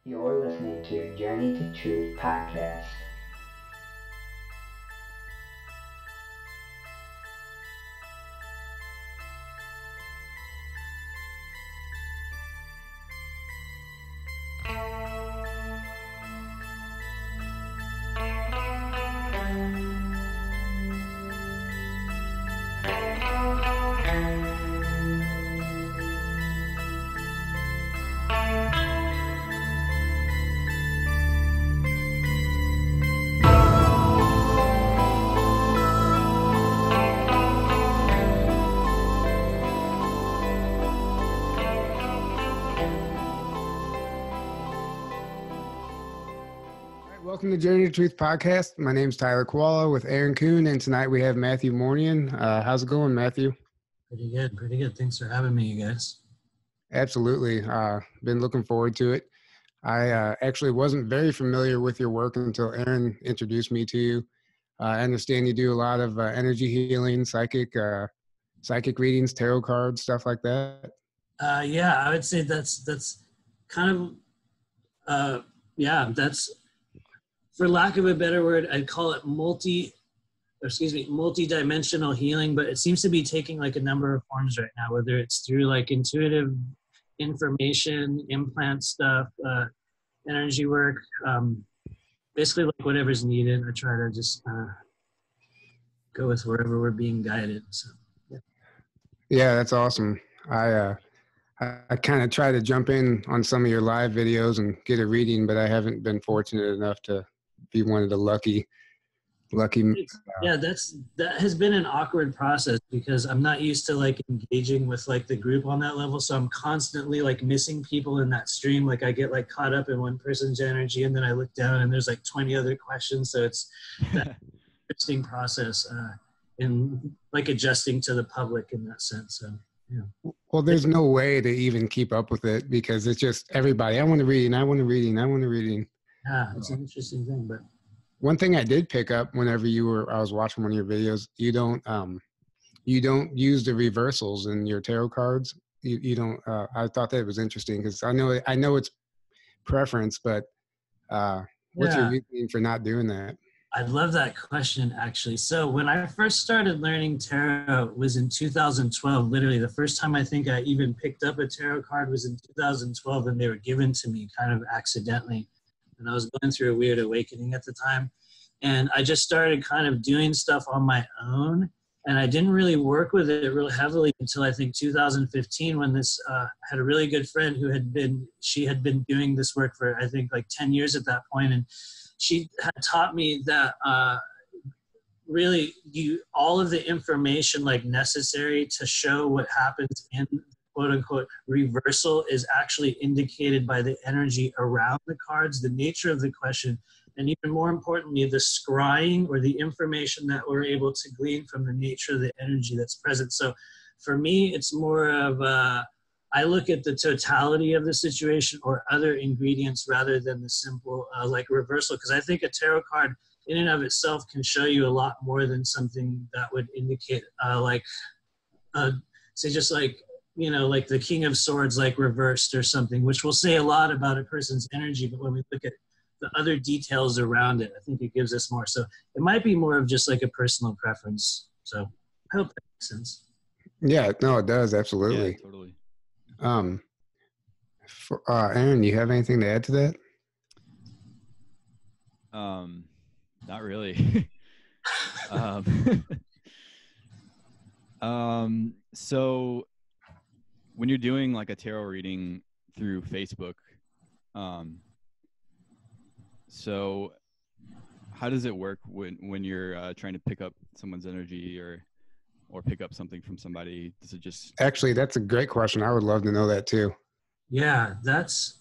You're listening to Journey to Truth podcast. Welcome to Journey to Truth podcast. My name's Tyler Koala with Aaron Kuhn, and tonight we have Matthew Mournian. How's it going, Matthew? Pretty good, pretty good. Thanks for having me, you guys. Absolutely. Been looking forward to it. I actually wasn't very familiar with your work until Aaron introduced me to you. I understand you do a lot of energy healing, psychic readings, tarot cards, stuff like that. Yeah, I would say that's kind of, that's, for lack of a better word, I'd call it multidimensional healing, but it seems to be taking like a number of forms right now, whether it's through like intuitive information, implant stuff, energy work, basically like whatever's needed. I try to just go with wherever we're being guided. So, Yeah, that's awesome. I kind of try to jump in on some of your live videos and get a reading, but I haven't been fortunate enough to be one of the lucky. Yeah, that has been an awkward process because I'm not used to like engaging with like the group on that level. So I'm constantly like missing people in that stream. Like I get like caught up in one person's energy and then I look down and there's like 20 other questions. So it's that interesting process in like adjusting to the public in that sense. So, yeah. Well, there's no way to even keep up with it because it's just everybody. I want to read, and I want to read, and I want to read. Yeah, it's an interesting thing. But one thing I did pick up whenever I was watching one of your videos, you don't use the reversals in your tarot cards. You don't. I thought that was interesting because I know it's preference, but what's your reasoning for not doing that? I love that question, actually. So when I first started learning tarot was in 2012. Literally, the first time I think I even picked up a tarot card was in 2012, and they were given to me kind of accidentally. And I was going through a weird awakening at the time. And I just started kind of doing stuff on my own. And I didn't really work with it real heavily until I think 2015 when this, I had a really good friend who she had been doing this work for, I think, like 10 years at that point. And she had taught me that really all of the information like necessary to show what happens in quote unquote reversal is actually indicated by the energy around the cards, the nature of the question, and even more importantly, the scrying or the information that we're able to glean from the nature of the energy that's present. So for me, it's more of I look at the totality of the situation or other ingredients rather than the simple like reversal, because I think a tarot card in and of itself can show you a lot more than something that would indicate say just like, you know, like the King of Swords, like reversed or something, which will say a lot about a person's energy. But when we look at the other details around it, I think it gives us more. So it might be more of just like a personal preference. So I hope that makes sense. Yeah, no, it does. Absolutely. Yeah, totally. Aaron, you have anything to add to that? Not really. So when you're doing like a tarot reading through Facebook, so how does it work when you're trying to pick up someone's energy or pick up something from somebody? Does it just... Actually, that's a great question. I would love to know that too. Yeah, that's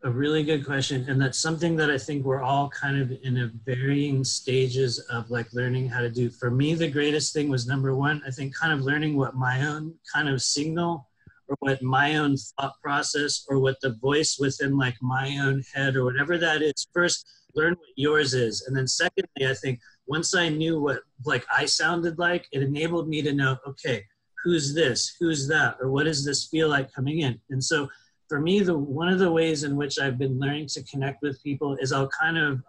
a really good question. And that's something that I think we're all kind of in a varying stages of like learning how to do. For me, the greatest thing was number one, I think kind of learning what my own kind of signal or what my own thought process or what the voice within like my own head or whatever that is. First, learn what yours is. And then secondly, I think once I knew what like I sounded like, it enabled me to know, okay, who's this, who's that, or what does this feel like coming in? And so for me, one of the ways in which I've been learning to connect with people is I'll kind of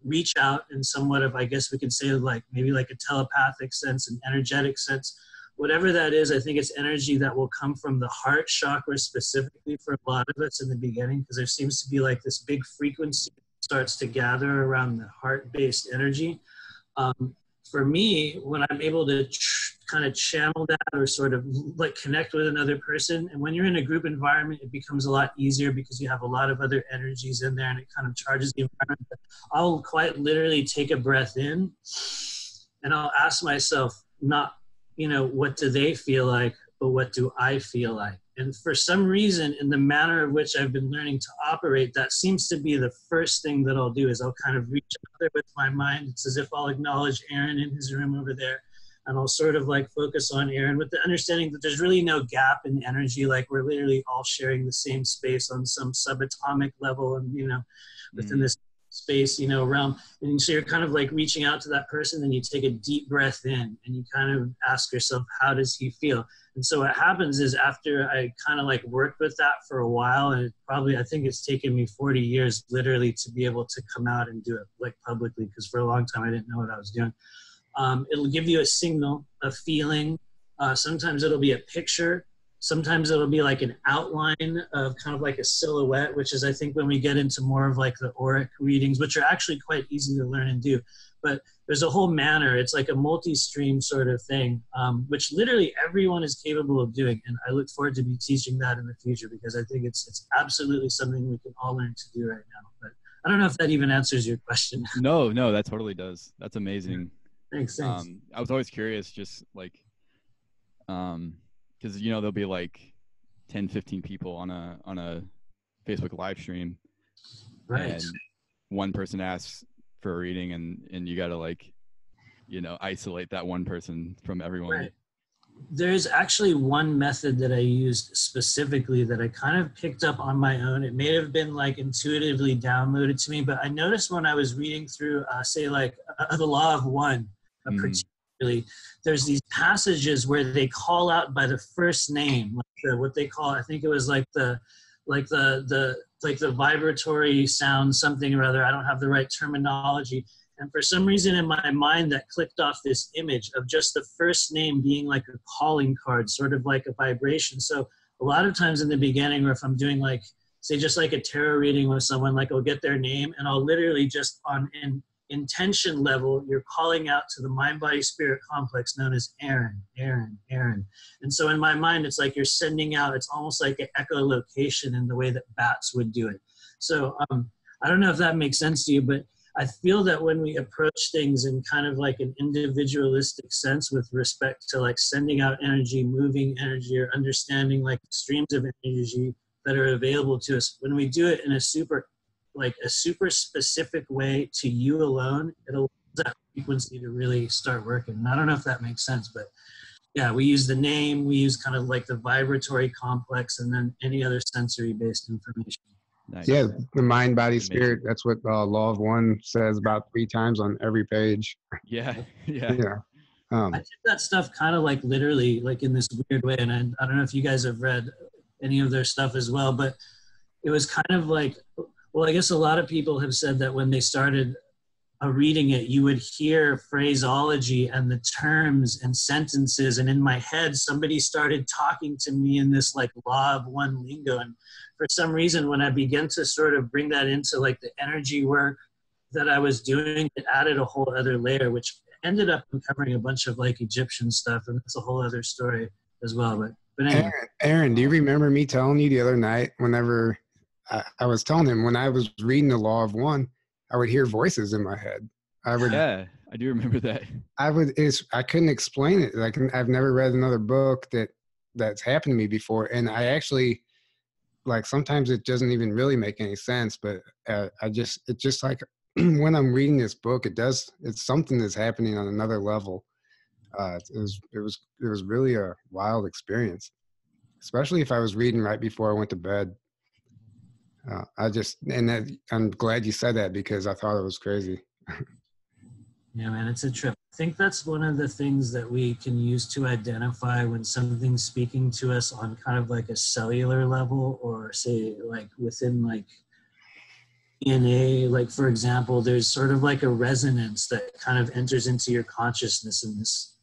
reach out in somewhat of, I guess we could say, like maybe like a telepathic sense, an energetic sense, whatever that is. I think it's energy that will come from the heart chakra specifically for a lot of us in the beginning, because there seems to be like this big frequency that starts to gather around the heart-based energy. For me, when I'm able to kind of channel that or sort of like connect with another person, and when you're in a group environment, it becomes a lot easier because you have a lot of other energies in there and it kind of charges the environment. But I'll quite literally take a breath in and I'll ask myself, not, what do they feel like, but what do I feel like? And for some reason, in the manner of which I've been learning to operate, that seems to be the first thing that I'll do is I'll kind of reach out there with my mind. It's as if I'll acknowledge Aaron in his room over there. And I'll sort of like focus on Aaron with the understanding that there's really no gap in energy. Like we're literally all sharing the same space on some subatomic level and, within this space, realm. And so you're kind of like reaching out to that person, and you take a deep breath in and you kind of ask yourself, how does he feel? And so what happens is after I kind of like worked with that for a while, and I think it's taken me 40 years literally to be able to come out and do it like publicly, because for a long time I didn't know what I was doing. It'll give you a signal, a feeling. Sometimes it'll be a picture. Sometimes it'll be like an outline of kind of like a silhouette, which is, I think, when we get into more of like the auric readings, which are actually quite easy to learn and do. But there's a whole manner. It's like a multi-stream sort of thing, which literally everyone is capable of doing. And I look forward to be teaching that in the future, because I think it's absolutely something we can all learn to do right now. But I don't know if that even answers your question. No, that totally does. That's amazing. Thanks. I was always curious, just like, because there'll be like 10, 15 people on a Facebook live stream, right? And one person asks for a reading, and you got to like, isolate that one person from everyone. Right. There's actually one method that I used specifically that I kind of picked up on my own. It may have been like intuitively downloaded to me, but I noticed when I was reading through, say like the Law of One, particularly, there's these passages where they call out by the first name, like what they call, I think it was like the vibratory sound, something or other. I don't have the right terminology. And for some reason in my mind, that clicked off this image of just the first name being like a calling card, sort of like a vibration. So a lot of times in the beginning, or if I'm doing like, say, just like a tarot reading with someone, like I'll get their name and I'll literally just on an intention level, you're calling out to the mind-body-spirit complex known as Aaron, Aaron, Aaron. And so in my mind, it's like you're sending out, it's almost like an echolocation in the way that bats would do it. So I don't know if that makes sense to you, but I feel that when we approach things in kind of like an individualistic sense with respect to like sending out energy, moving energy, or understanding like streams of energy that are available to us, when we do it in a super specific way to you alone, it allows that frequency to really start working. And I don't know if that makes sense, but yeah, we use the name, we use kind of like the vibratory complex, and then any other sensory based information. Nice. Yeah, the mind, body, spirit. That's what Law of One says about 3 times on every page. Yeah. I did that stuff kind of like literally like in this weird way, and I don't know if you guys have read any of their stuff as well, but it was kind of like, well, I guess a lot of people have said that when they started reading it, you would hear phraseology and the terms and sentences, and in my head somebody started talking to me in this like Law of One lingo. And for some reason, when I began to sort of bring that into like the energy work that I was doing, it added a whole other layer, which ended up uncovering a bunch of like Egyptian stuff, and that's a whole other story as well. But anyway. Aaron, do you remember me telling you the other night, whenever I was telling him when I was reading the Law of One, I would hear voices in my head. Yeah, I do remember that. I couldn't explain it. Like, I've never read another book that's happened to me before, and I actually, like, sometimes it doesn't even really make any sense. But it's just like when I'm reading this book, it's something that's happening on another level. It was really a wild experience, especially if I was reading right before I went to bed. I'm glad you said that, because I thought it was crazy. Yeah, man, it's a trip. think that's one of the things that we can use to identify when something's speaking to us on kind of like a cellular level, or say like within like DNA. Like, for example, there's sort of like a resonance that kind of enters into your consciousness in this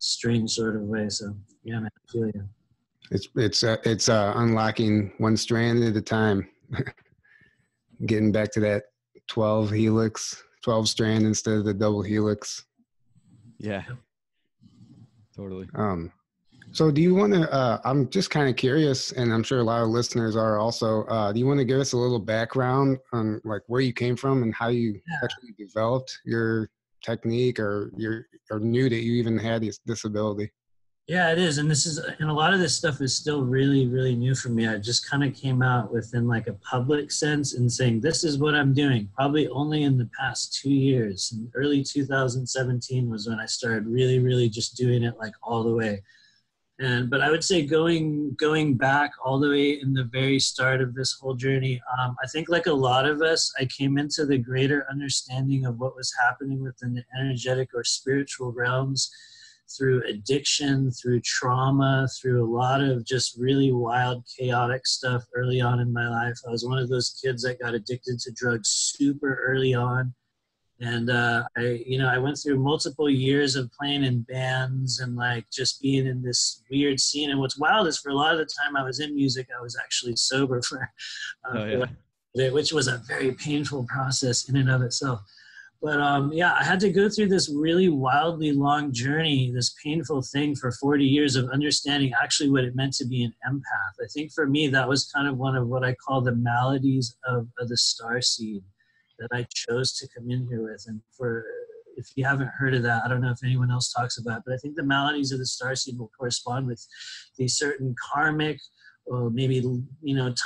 strange sort of way. So yeah, man, I feel you. It's unlocking one strand at a time, getting back to that 12 strand instead of the double helix. Yeah, totally. So do you want to, I'm just kind of curious, and I'm sure a lot of listeners are also, do you want to give us a little background on like where you came from and how you actually developed your technique, or knew that you even had this ability? Yeah, it is. And a lot of this stuff is still really, really new for me. I just kind of came out within like a public sense and saying, this is what I'm doing, probably only in the past 2 years. In early 2017 was when I started really, really just doing it like all the way. But I would say going back all the way in the very start of this whole journey, I think like a lot of us, I came into the greater understanding of what was happening within the energetic or spiritual realms through addiction, through trauma, through a lot of just really wild, chaotic stuff early on in my life. I was one of those kids that got addicted to drugs super early on. And I went through multiple years of playing in bands and like just being in this weird scene. And what's wild is for a lot of the time I was in music, I was actually sober for which was a very painful process in and of itself. But I had to go through this really wildly long journey, this painful thing for 40 years of understanding actually what it meant to be an empath. I think for me, that was kind of one of what I call the maladies of the starseed that I chose to come in here with. And if you haven't heard of that, I don't know if anyone else talks about it, but I think the maladies of the starseed will correspond with these certain karmic, or maybe,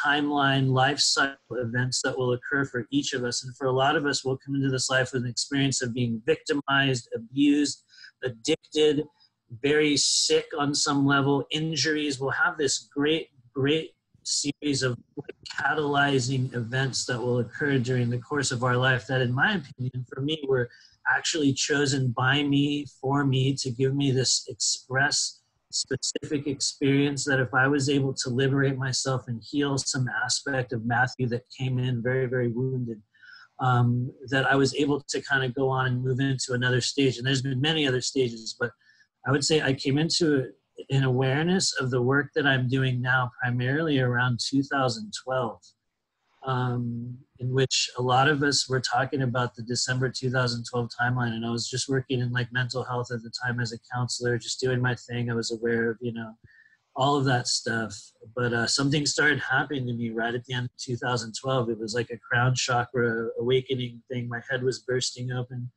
timeline, life cycle events that will occur for each of us. And for a lot of us, we'll come into this life with an experience of being victimized, abused, addicted, very sick on some level, injuries. We'll have this great, great series of catalyzing events that will occur during the course of our life that, in my opinion, for me, were actually chosen by me, for me, to give me this express specific experience that if I was able to liberate myself and heal some aspect of Matthew that came in very, very wounded, that I was able to kind of go on and move into another stage. And there's been many other stages, but I would say I came into an awareness of the work that I'm doing now primarily around 2012. In which a lot of us were talking about the December 2012 timeline, and I was just working in like mental health at the time as a counselor, just doing my thing. I was aware of, all of that stuff, but something started happening to me right at the end of 2012. It was like a crown chakra awakening thing. My head was bursting open.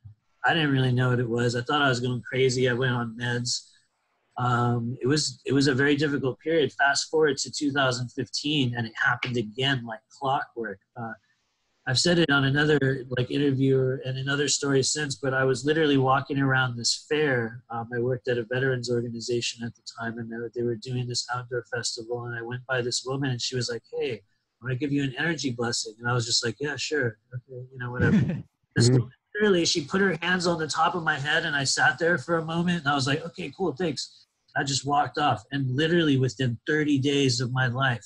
I didn't really know what it was. I thought I was going crazy. I went on meds. It was a very difficult period. Fast forward to 2015, and it happened again like clockwork. I've said it on another like interview and in other stories since, but I was literally walking around this fair. I worked at a veterans organization at the time, and they were doing this outdoor festival, and I went by this woman, and she was like, "Hey, I want to give you an energy blessing." And I was just like, "Yeah, sure. Okay, whatever." Literally, she put her hands on the top of my head, and I sat there for a moment, and I was like, "Okay, cool, thanks." I just walked off, and literally within 30 days of my life,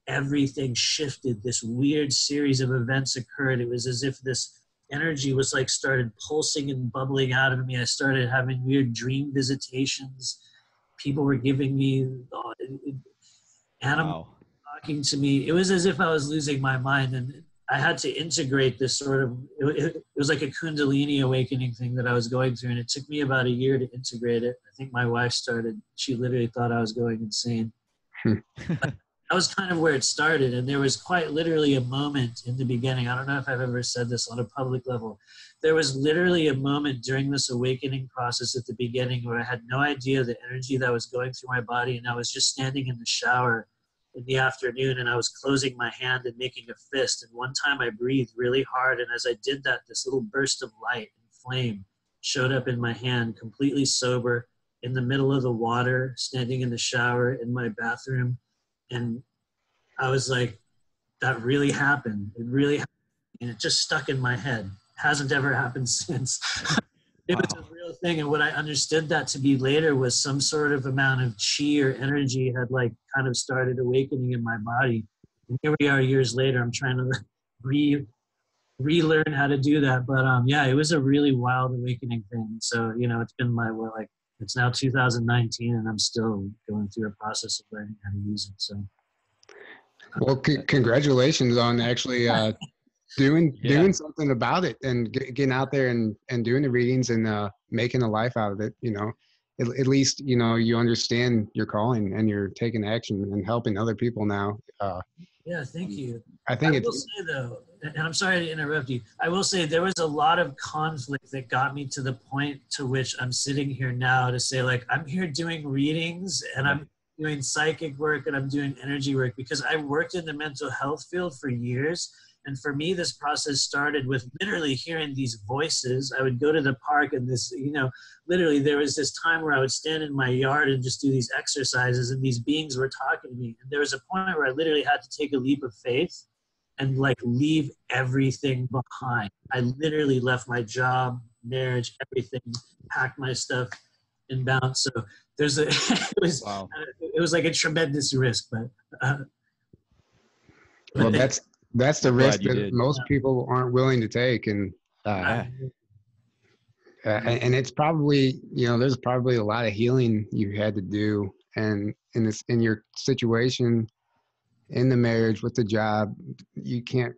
everything shifted. This weird series of events occurred. It was as if this energy was like started pulsing and bubbling out of me. I started having weird dream visitations. People were giving me animals talking to me. It was as if I was losing my mind, and I had to integrate this sort of, it was like a Kundalini awakening thing that I was going through, and it took me about a year to integrate it. I think my wife she literally thought I was going insane. That was kind of where it started, and there was quite literally a moment in the beginning. I don't know if I've ever said this on a public level. There was literally a moment during this awakening process at the beginning where I had no idea the energy that was going through my body, and I was just standing in the shower in the afternoon, and I was closing my hand and making a fist, and one time I breathed really hard, and as I did that, this little burst of light and flame showed up in my hand, completely sober, in the middle of the water, standing in the shower in my bathroom. And I was like, that really happened. It really happened. And it just stuck in my head. Hasn't ever happened since. It was a real thing, and what I understood that to be later was some sort of amount of chi or energy had like kind of started awakening in my body. And here we are years later. I'm trying to relearn how to do that, but yeah, it was a really wild awakening thing. So it's been it's now 2019, and I'm still going through a process of learning how to use it. So, well, congratulations on actually doing something about it and getting out there and doing the readings and making a life out of it. At least you understand your calling and you're taking action and helping other people now. Yeah, thank you. I think I will say though, and I'm sorry to interrupt you, I will say there was a lot of conflict that got me to the point to which I'm sitting here now to say, like, I'm here doing readings and I'm doing psychic work and I'm doing energy work, because I worked in the mental health field for years. And for me, this process started with literally hearing these voices. I would go to the park and literally there was this time where I would stand in my yard and just do these exercises, and these beings were talking to me. And there was a point where I literally had to take a leap of faith and like leave everything behind. I literally left my job, marriage, everything, packed my stuff and bounced. So it was like a tremendous risk, but well, that's the risk that did. most people aren't willing to take. And and it's probably, there's probably a lot of healing you had to do. And in your situation, in the marriage, with the job, you can't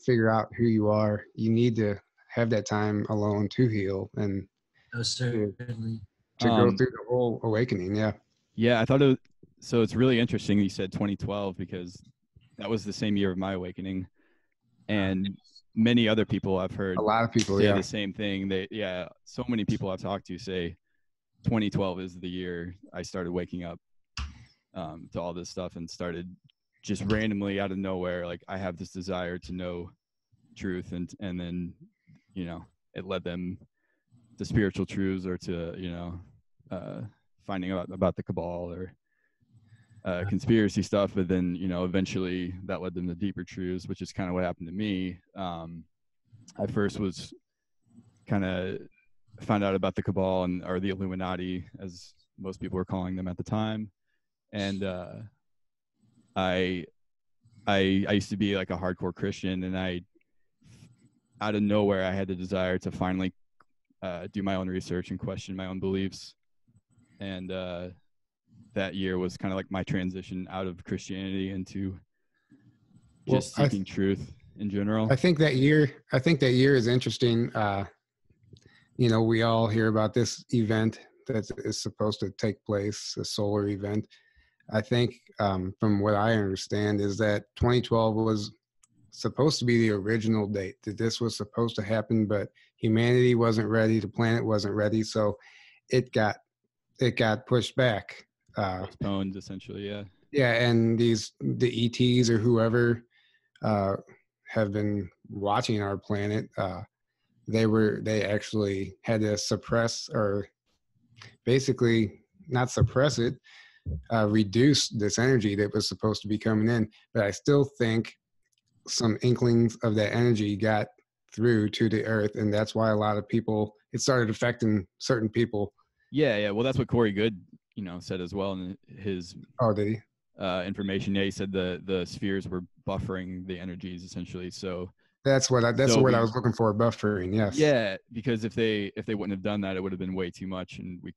figure out who you are. You need to have that time alone to heal and certainly to go through the whole awakening. Yeah, I thought so it's really interesting you said 2012, because that was the same year of my awakening, and many other people I've heard, a lot of people say the same thing. So many people I've talked to say 2012 is the year I started waking up to all this stuff, and started just randomly out of nowhere, like, I have this desire to know truth, and then it led them to spiritual truths, or to finding out about the cabal or conspiracy stuff. But then eventually that led them to deeper truths, which is kind of what happened to me. I first was kind of found out about the cabal or the Illuminati, as most people were calling them at the time, and I used to be like a hardcore Christian, and out of nowhere I had the desire to finally do my own research and question my own beliefs. And that year was kind of like my transition out of Christianity into just seeking truth in general. I think that year is interesting. We all hear about this event that is supposed to take place, a solar event. I think from what I understand is that 2012 was supposed to be the original date, that this was supposed to happen, but humanity wasn't ready, the planet wasn't ready, so it got pushed back. Postponed, essentially, yeah. Yeah, and the ETs or whoever have been watching our planet, they actually had to suppress, or basically not suppress it, reduce this energy that was supposed to be coming in. But I still think some inklings of that energy got through to the earth, and that's why a lot of people, it started affecting certain people. Yeah. Well, that's what Corey Good, said as well in his Did he? Information. Yeah, he said the spheres were buffering the energies, essentially. So that's what I was looking for, buffering. Yes. Yeah, because if they wouldn't have done that, it would have been way too much, and we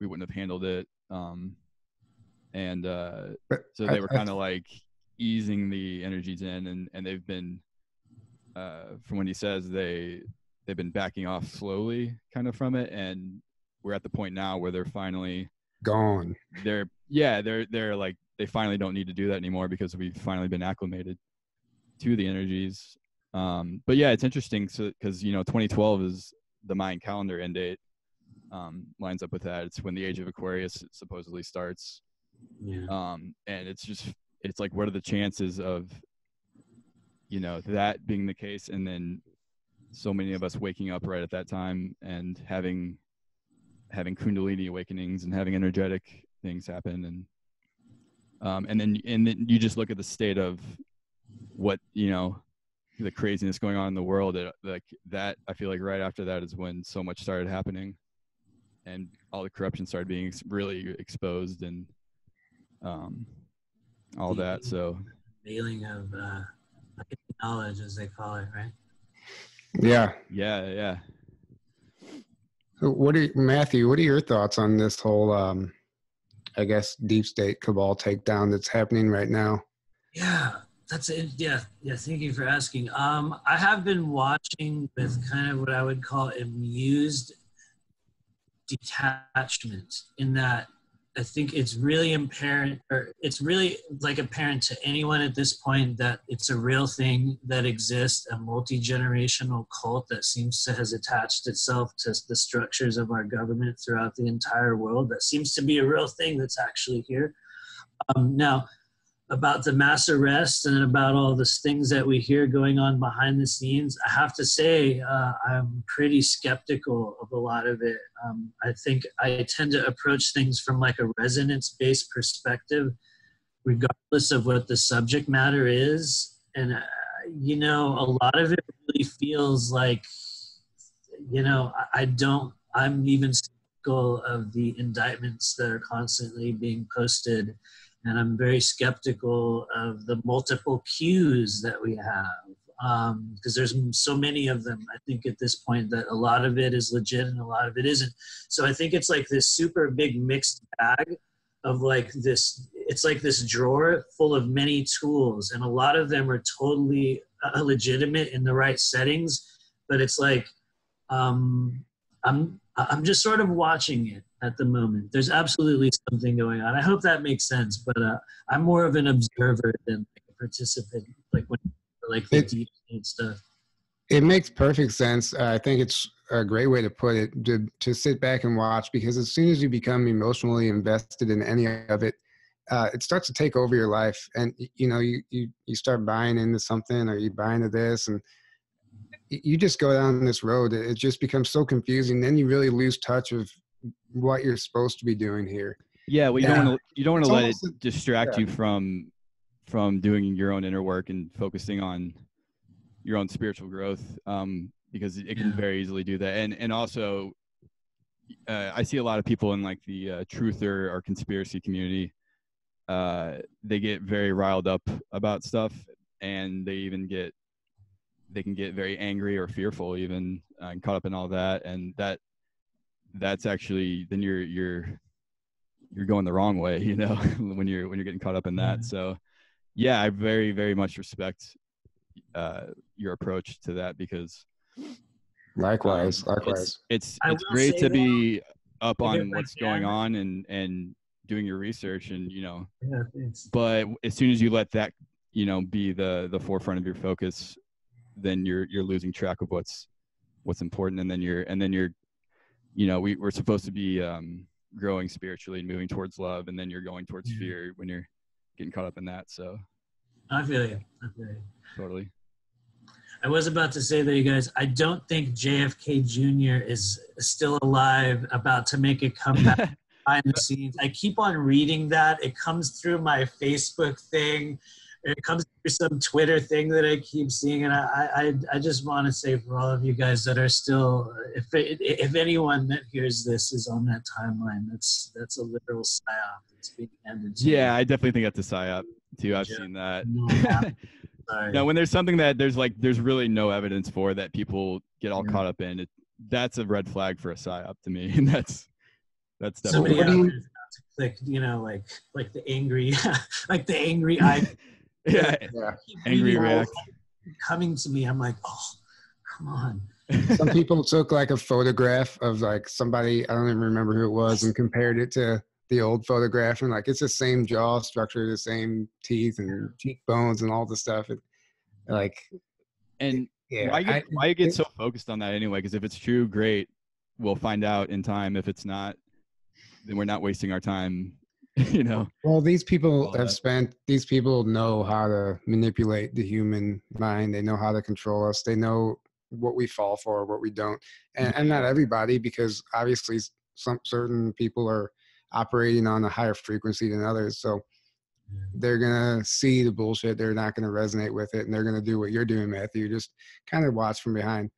wouldn't have handled it. So they were kind of like easing the energies in, and they've been, from what he says, they've been backing off slowly kind of from it, and we're at the point now where they're finally gone. They're like, they finally don't need to do that anymore, because we've finally been acclimated to the energies. But yeah, it's interesting, because 2012 is the Mayan calendar end date, lines up with that. It's when the age of Aquarius supposedly starts. Yeah. And it's like, what are the chances of that being the case, and then so many of us waking up right at that time and having Kundalini awakenings and having energetic things happen, and then you just look at the state of what the craziness going on in the world, like that, I feel like right after that is when so much started happening, and all the corruption started being really exposed, and all that. So veiling of knowledge, as they call it, right? Yeah. Yeah. So Matthew, what are your thoughts on this whole, I guess, deep state cabal takedown that's happening right now? Yeah, that's it. Yeah. Thank you for asking. I have been watching with kind of what I would call amused detachment, in that I think it's really apparent, or it's really like apparent to anyone at this point, that it's a real thing that exists, a multi-generational cult that seems to has attached itself to the structures of our government throughout the entire world. That seems to be a real thing that's actually here. Now, about the mass arrests and about all the things that we hear going on behind the scenes, I have to say I'm pretty skeptical of a lot of it. I think I tend to approach things from like a resonance-based perspective, regardless of what the subject matter is. And, you know, a lot of it really feels like, you know, I'm even skeptical of the indictments that are constantly being posted. And I'm very skeptical of the multiple cues that we have, because there's so many of them. I think at this point that a lot of it is legit and a lot of it isn't. So I think it's like this super big mixed bag of like this, it's like this drawer full of many tools, and a lot of them are totally legitimate in the right settings, but it's like, I'm just sort of watching it at the moment. There's absolutely something going on. I hope that makes sense, but I'm more of an observer than like a participant, like when like the deep state stuff. It makes perfect sense. I think it's a great way to put it, to sit back and watch, because as soon as you become emotionally invested in any of it, it starts to take over your life, and you know, you start buying into something, or you buy into this, and you just go down this road. It just becomes so confusing. Then you really lose touch of what you're supposed to be doing here. Yeah, well, you don't want to let it distract yeah. you from doing your own inner work and focusing on your own spiritual growth, because it can very easily do that. And also, I see a lot of people in like the truther or conspiracy community. They get very riled up about stuff, and they can get very angry or fearful, even, and caught up in all that. And that's actually, then you're going the wrong way, you know, when you're getting caught up in that. So yeah, I very, very much respect your approach to that, because Likewise. It's great to be up on what's going on and doing your research, and you know, but as soon as you let that, you know, be the forefront of your focus, then you're losing track of what's important, and then you're you know, we're supposed to be growing spiritually and moving towards love, and then you're going towards fear when you're getting caught up in that. So I feel you. Totally. I was about to say that, you guys, I don't think JFK Jr. is still alive, about to make a comeback behind the scenes. I keep on reading that. It comes through my Facebook thing. It comes through some Twitter thing that I keep seeing. And I just want to say, for all of you guys that are still, if anyone that hears this is on that timeline, that's a literal psyop that's being handed to Yeah, you. I definitely think that's a psyop too. I've seen that. Sorry. No, when there's something that there's really no evidence for, that people get all caught up in, that's a red flag for a psyop to me. And that's definitely. Somebody else is about to click, you know, like the angry, like the angry eye. Yeah. Angry react. Coming to me, I'm like, oh, come on. Some people took like a photograph of like somebody, I don't even remember who it was, and compared it to the old photograph, and like it's the same jaw structure, the same teeth and cheekbones and all the stuff. Why you get so focused on that anyway? Because if it's true, great, we'll find out in time. If it's not, then we're not wasting our time. You know. Well, these people these people know how to manipulate the human mind. They know how to control us. They know what we fall for, what we don't. And not everybody, because obviously some certain people are operating on a higher frequency than others. So they're going to see the bullshit. They're not going to resonate with it. And they're going to do what you're doing, Matthew. Just kind of watch from behind.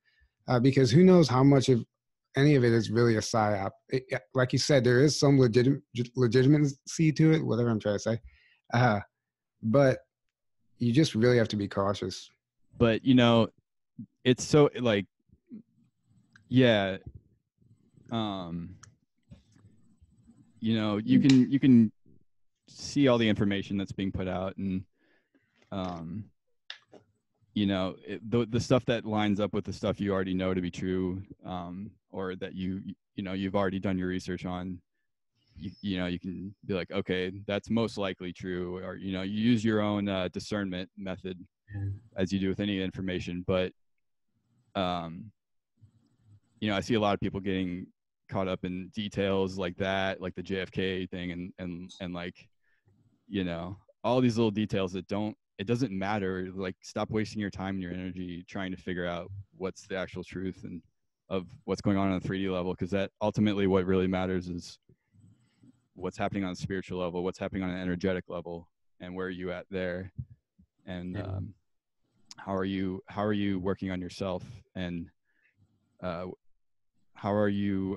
Because who knows how much of any of it is really a psyop. Like you said, there is some legitimacy to it, whatever I'm trying to say. But you just really have to be cautious. But, you know, it's so like, yeah. You know, you can see all the information that's being put out, and you know, the stuff that lines up with the stuff you already know to be true, or that you know you've already done your research on. You know, you can be like, okay, that's most likely true, or you know, you use your own discernment method as you do with any information. But you know, I see a lot of people getting caught up in details like that, like the JFK thing, and like, you know, all these little details that it doesn't matter. Like, stop wasting your time and your energy trying to figure out what's the actual truth and of what's going on the 3D level, because that ultimately what really matters is what's happening on a spiritual level, what's happening on an energetic level, and where are you at there, and how are you working on yourself, and how are you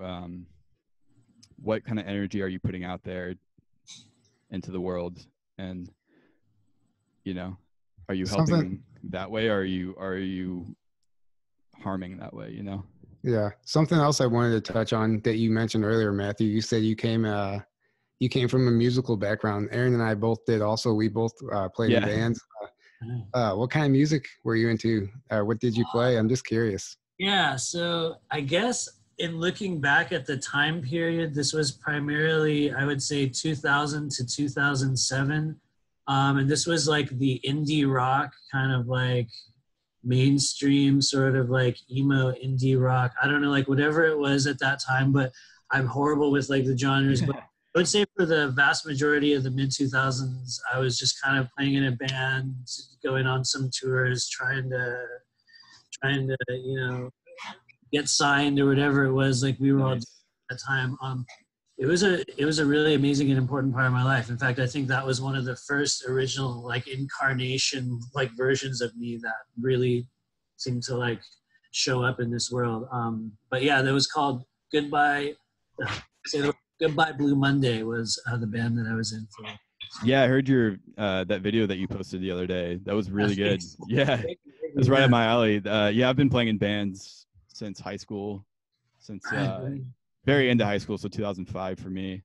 what kind of energy are you putting out there into the world, and you know, are you helping that way, or are you harming that way, you know? Yeah. Something else I wanted to touch on that you mentioned earlier, Matthew, you said you came from a musical background. Aaron and I both did also. We both played in bands. What kind of music were you into? What did you play? I'm just curious. Yeah, so I guess in looking back at the time period, this was primarily, I would say, 2000 to 2007. And this was like the indie rock, kind of like mainstream sort of like emo indie rock. I don't know, like whatever it was at that time, but I'm horrible with like the genres. But I would say for the vast majority of the mid 2000s, I was just kind of playing in a band, going on some tours, trying to, you know, get signed or whatever it was. Like we were all at that time. It was a really amazing and important part of my life. In fact, I think that was one of the first original like incarnation like versions of me that really seemed to like show up in this world. But yeah, that was called Goodbye. Goodbye Blue Monday was the band that I was in for. Yeah, I heard your that video that you posted the other day. That was really good. Yeah, it's right up my alley. Yeah, I've been playing in bands since high school, since very into high school, so 2005 for me.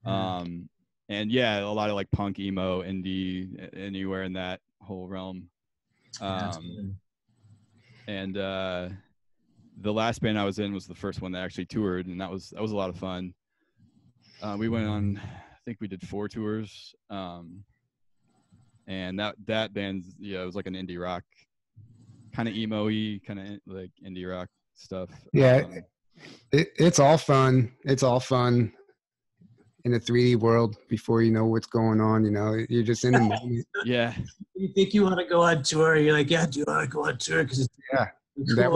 And yeah, a lot of like punk, emo, indie, anywhere in that whole realm. And the last band I was in was the first one that actually toured, and that was a lot of fun. We went on, I think we did 4 tours. And that band, yeah, it was like an indie rock, kind of emo-y, kind of like indie rock stuff. Yeah, it's all fun. It's all fun in the 3D world before you know what's going on. You know, you're just in the moment. Yeah. You think you want to go on tour? You're like, yeah, do you want to go on tour? Because cool. That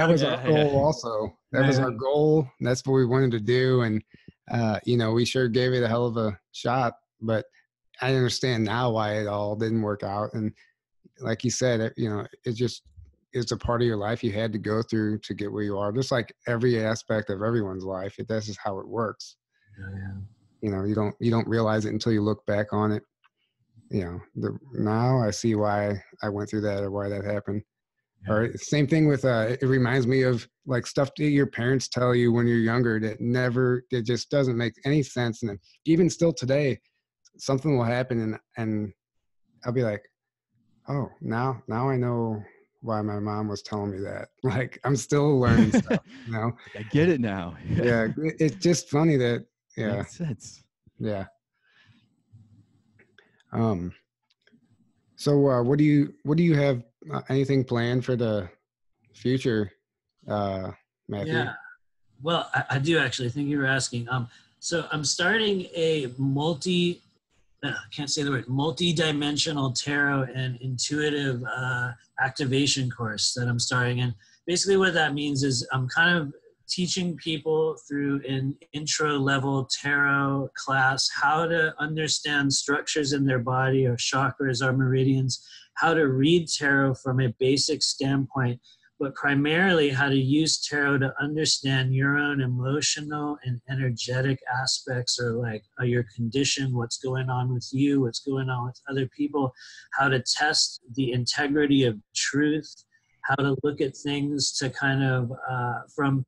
was our goal also. That was our goal. That's what we wanted to do, and you know, we sure gave it a hell of a shot. But I understand now why it all didn't work out. And like you said, you know, it's a part of your life you had to go through to get where you are. Just like every aspect of everyone's life, that's just how it works. Yeah. You know, you don't realize it until you look back on it. You know, now I see why I went through that or why that happened. Yeah. Or same thing with it reminds me of like stuff that your parents tell you when you're younger that just doesn't make any sense. And even still today, something will happen and I'll be like, oh, now I know why my mom was telling me that. Like, I'm still learning stuff, you know? I get it now. Yeah. It's just funny that, yeah. Makes sense. Yeah. So what do you have anything planned for the future, Matthew? Yeah. Well, I do actually. Thank you for asking. So I'm starting a multidimensional tarot and intuitive activation course that I'm starting. And basically what that means is I'm kind of teaching people through an intro level tarot class how to understand structures in their body, or chakras, or meridians, how to read tarot from a basic standpoint, but primarily how to use tarot to understand your own emotional and energetic aspects, or like your condition, what's going on with you, what's going on with other people, how to test the integrity of truth, how to look at things to kind of from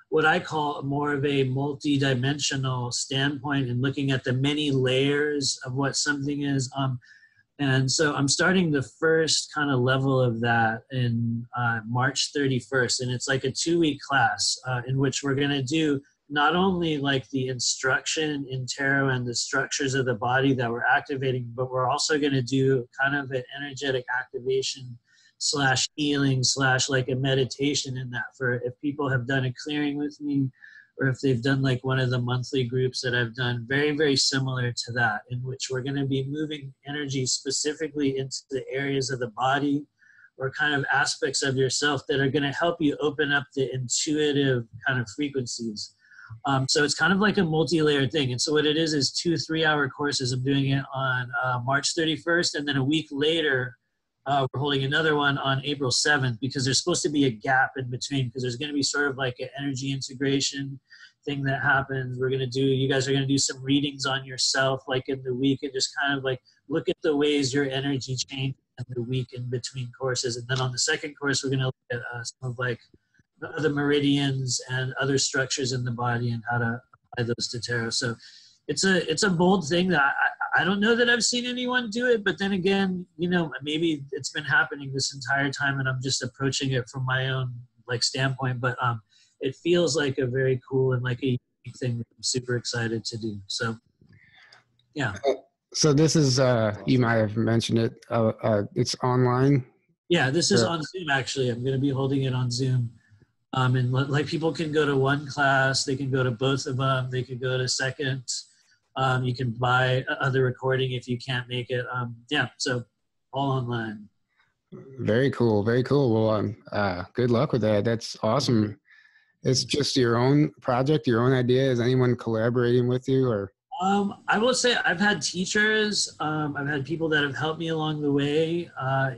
what I call more of a multidimensional standpoint, and looking at the many layers of what something is. And so I'm starting the first kind of level of that in March 31st. And it's like a 2-week class in which we're going to do not only like the instruction in tarot and the structures of the body that we're activating, but we're also going to do kind of an energetic activation / healing / like a meditation in that, for if people have done a clearing with me, or if they've done like one of the monthly groups that I've done, very, very similar to that, in which we're going to be moving energy specifically into the areas of the body, or kind of aspects of yourself that are going to help you open up the intuitive kind of frequencies. So it's kind of like a multi-layered thing. And so what it is 2 3-hour courses. I'm doing it on March 31st, and then a week later, we're holding another one on April 7th, because there's supposed to be a gap in between, because there's going to be sort of like an energy integration thing that happens. You guys are going to do some readings on yourself, like in the week, and just kind of like look at the ways your energy changes in the week in between courses. And then on the second course, we're going to look at some of like the meridians and other structures in the body, and how to apply those to tarot. So it's a bold thing that I don't know that I've seen anyone do it, but then again, maybe it's been happening this entire time and I'm just approaching it from my own like standpoint, but it feels like a very cool and like a unique thing that I'm super excited to do. So yeah. So this is, you might have mentioned it, it's online? Yeah, this is on Zoom actually. I'm going to be holding it on Zoom. And like people can go to one class, they can go to both of them, they can go to second. You can buy other recording if you can't make it. So all online. Very cool. Very cool. Well, good luck with that. That's awesome. It's just your own project, your own idea. Is anyone collaborating with you, or? I will say I've had teachers. I've had people that have helped me along the way.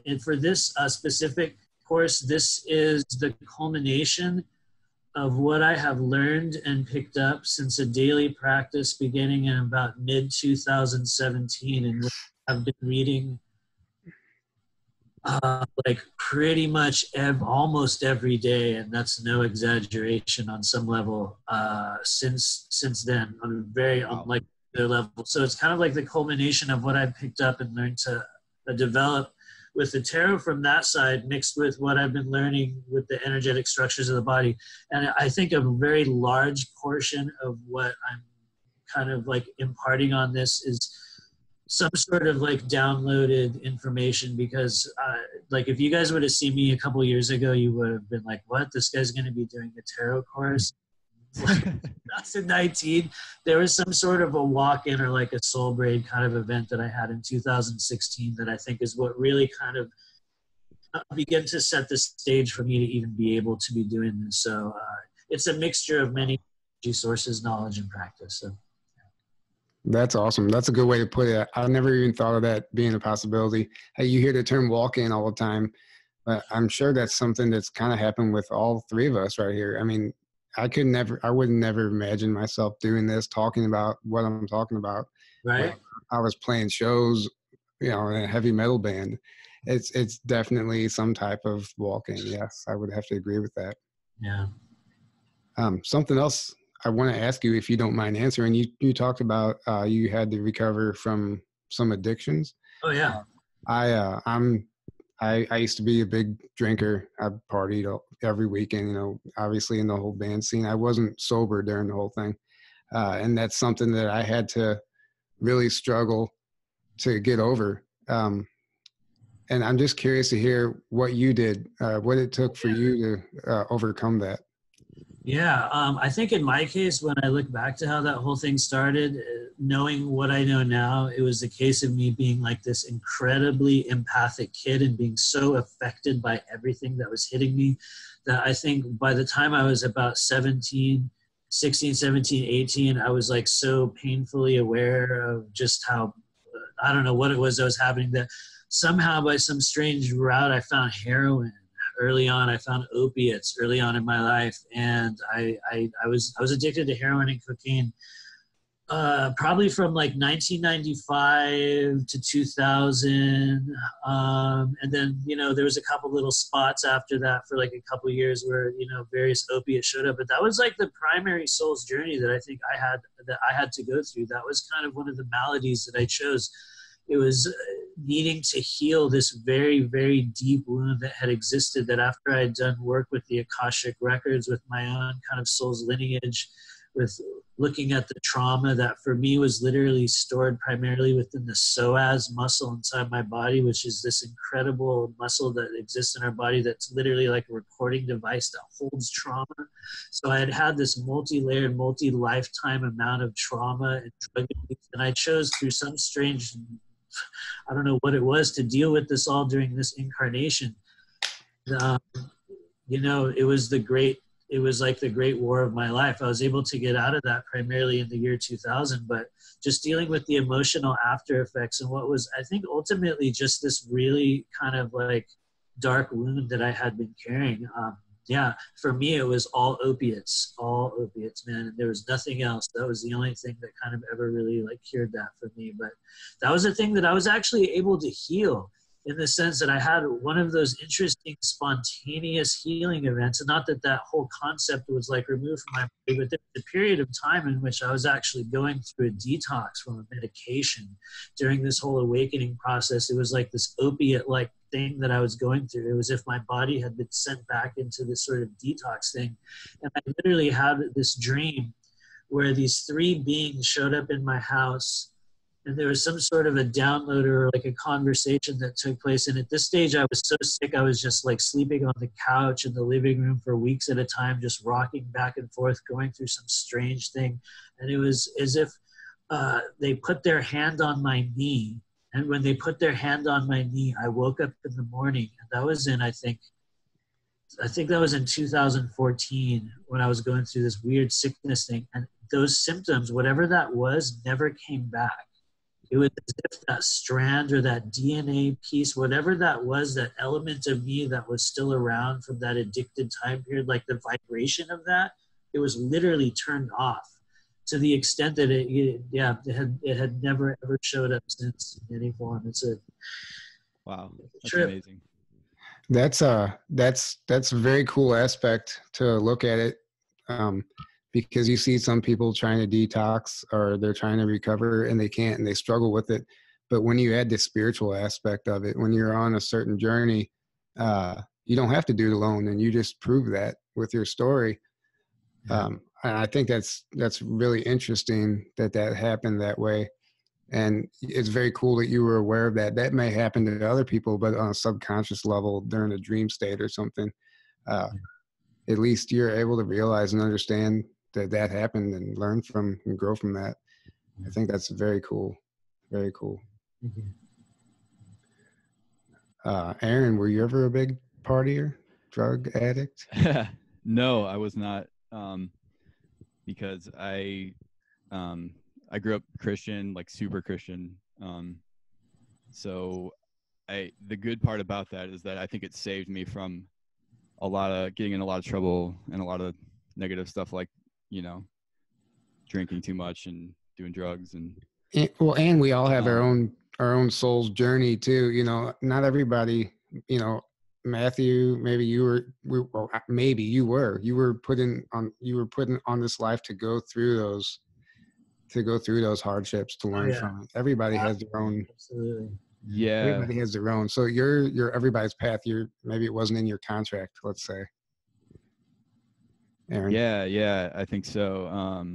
And for this specific course, this is the culmination of what I have learned and picked up since a daily practice beginning in about mid-2017, and I've been reading like pretty much almost every day, and that's no exaggeration on some level, since then, on a very unlike their level. So it's kind of like the culmination of what I've picked up and learned to develop with the tarot from that side, mixed with what I've been learning with the energetic structures of the body. And I think a very large portion of what I'm kind of like imparting on this is some sort of like downloaded information, because like if you guys would have seen me a couple years ago, you would have been like, what, this guy's going to be doing a tarot course? Like 2019, there was some sort of a walk-in or like a soul braid kind of event that I had in 2016 that I think is what really kind of began to set the stage for me to even be able to be doing this. So it's a mixture of many sources, knowledge, and practice. So that's awesome. That's a good way to put it. I never even thought of that being a possibility. Hey, you hear the term walk-in all the time, but I'm sure that's something that's kind of happened with all three of us right here. I mean, I would never imagine myself doing this, talking about what I'm talking about. right. I was playing shows, in a heavy metal band. It's definitely some type of walk-in. Yes, I would have to agree with that. Yeah. Something else I want to ask you, if you don't mind answering. You talked about you had to recover from some addictions. Oh yeah. I used to be a big drinker. I partied every weekend, obviously in the whole band scene. I wasn't sober during the whole thing. And that's something that I had to really struggle to get over. And I'm just curious to hear what you did, what it took for you to overcome that. Yeah, I think in my case, when I look back to how that whole thing started, knowing what I know now, it was a case of me being like this incredibly empathic kid and being so affected by everything that was hitting me that I think by the time I was about 17, 16, 17, 18, I was like so painfully aware of just how, I don't know what it was that was happening, that somehow by some strange route, I found heroin early on. I found opiates early on in my life, and I was addicted to heroin and cocaine probably from like 1995 to 2000, and then there was a couple little spots after that for like a couple years where various opiates showed up, but that was like the primary soul's journey that I think I had to go through. That was kind of one of the maladies that I chose. It was needing to heal this very, very deep wound that had existed, that after I had done work with the Akashic records, with my own kind of soul's lineage, with looking at the trauma that for me was literally stored primarily within the psoas muscle inside my body, which is this incredible muscle that exists in our body that's literally like a recording device that holds trauma. So I had had this multi-layered, multi-lifetime amount of trauma and drug abuse, and I chose through some strange, I don't know what it was, to deal with this all during this incarnation. Um, it was like the great war of my life. I was able to get out of that primarily in the year 2000, but just dealing with the emotional after effects and what was, I think, ultimately just this really kind of like dark wound that I had been carrying. Yeah, for me, it was all opiates, man. And there was nothing else. That was the only thing that kind of ever really like cured that for me. But that was a thing that I was actually able to heal, in the sense that I had one of those interesting spontaneous healing events. And not that that whole concept was like removed from my body, but there was a period of time in which I was actually going through a detox from a medication during this whole awakening process. It was like this opiate-like thing that I was going through. It was as if my body had been sent back into this sort of detox thing. And I literally had this dream where these three beings showed up in my house, and there was some sort of a download or like a conversation that took place. And at this stage, I was so sick, I was just like sleeping on the couch in the living room for weeks at a time, just rocking back and forth, going through some strange thing. And it was as if they put their hand on my knee. And when they put their hand on my knee, I woke up in the morning. And that was in, I think that was in 2014, when I was going through this weird sickness thing. And those symptoms, whatever that was, never came back. It was as if that strand or that DNA piece, whatever that was, that element of me that was still around from that addicted time period, like the vibration of that, it was literally turned off, to the extent that it had never ever showed up since in any form. It's a Wow, that's trip. amazing. That's a very cool aspect to look at it, because you see some people trying to detox or they're trying to recover and they can't, and they struggle with it. But when you add the spiritual aspect of it, when you're on a certain journey, you don't have to do it alone, and you just prove that with your story. And I think that's really interesting that happened that way. And it's very cool that you were aware of that. That may happen to other people, but on a subconscious level during a dream state or something, at least you're able to realize and understand that happened and learn from and grow from that. I think that's very cool. Very cool. Aaron, were you ever a big partier, drug addict? No, I was not. Because I grew up Christian, like super Christian. So the good part about that is that I think it saved me from getting in a lot of trouble and a lot of negative stuff, like, drinking too much and doing drugs and we all have our own soul's journey too. Not everybody, Matthew, maybe you were put on this life to go through those hardships, to learn from it. Everybody has their own. Absolutely. Yeah. Everybody has their own. So you're everybody's path. Maybe it wasn't in your contract, let's say. Aaron. Yeah, I think so.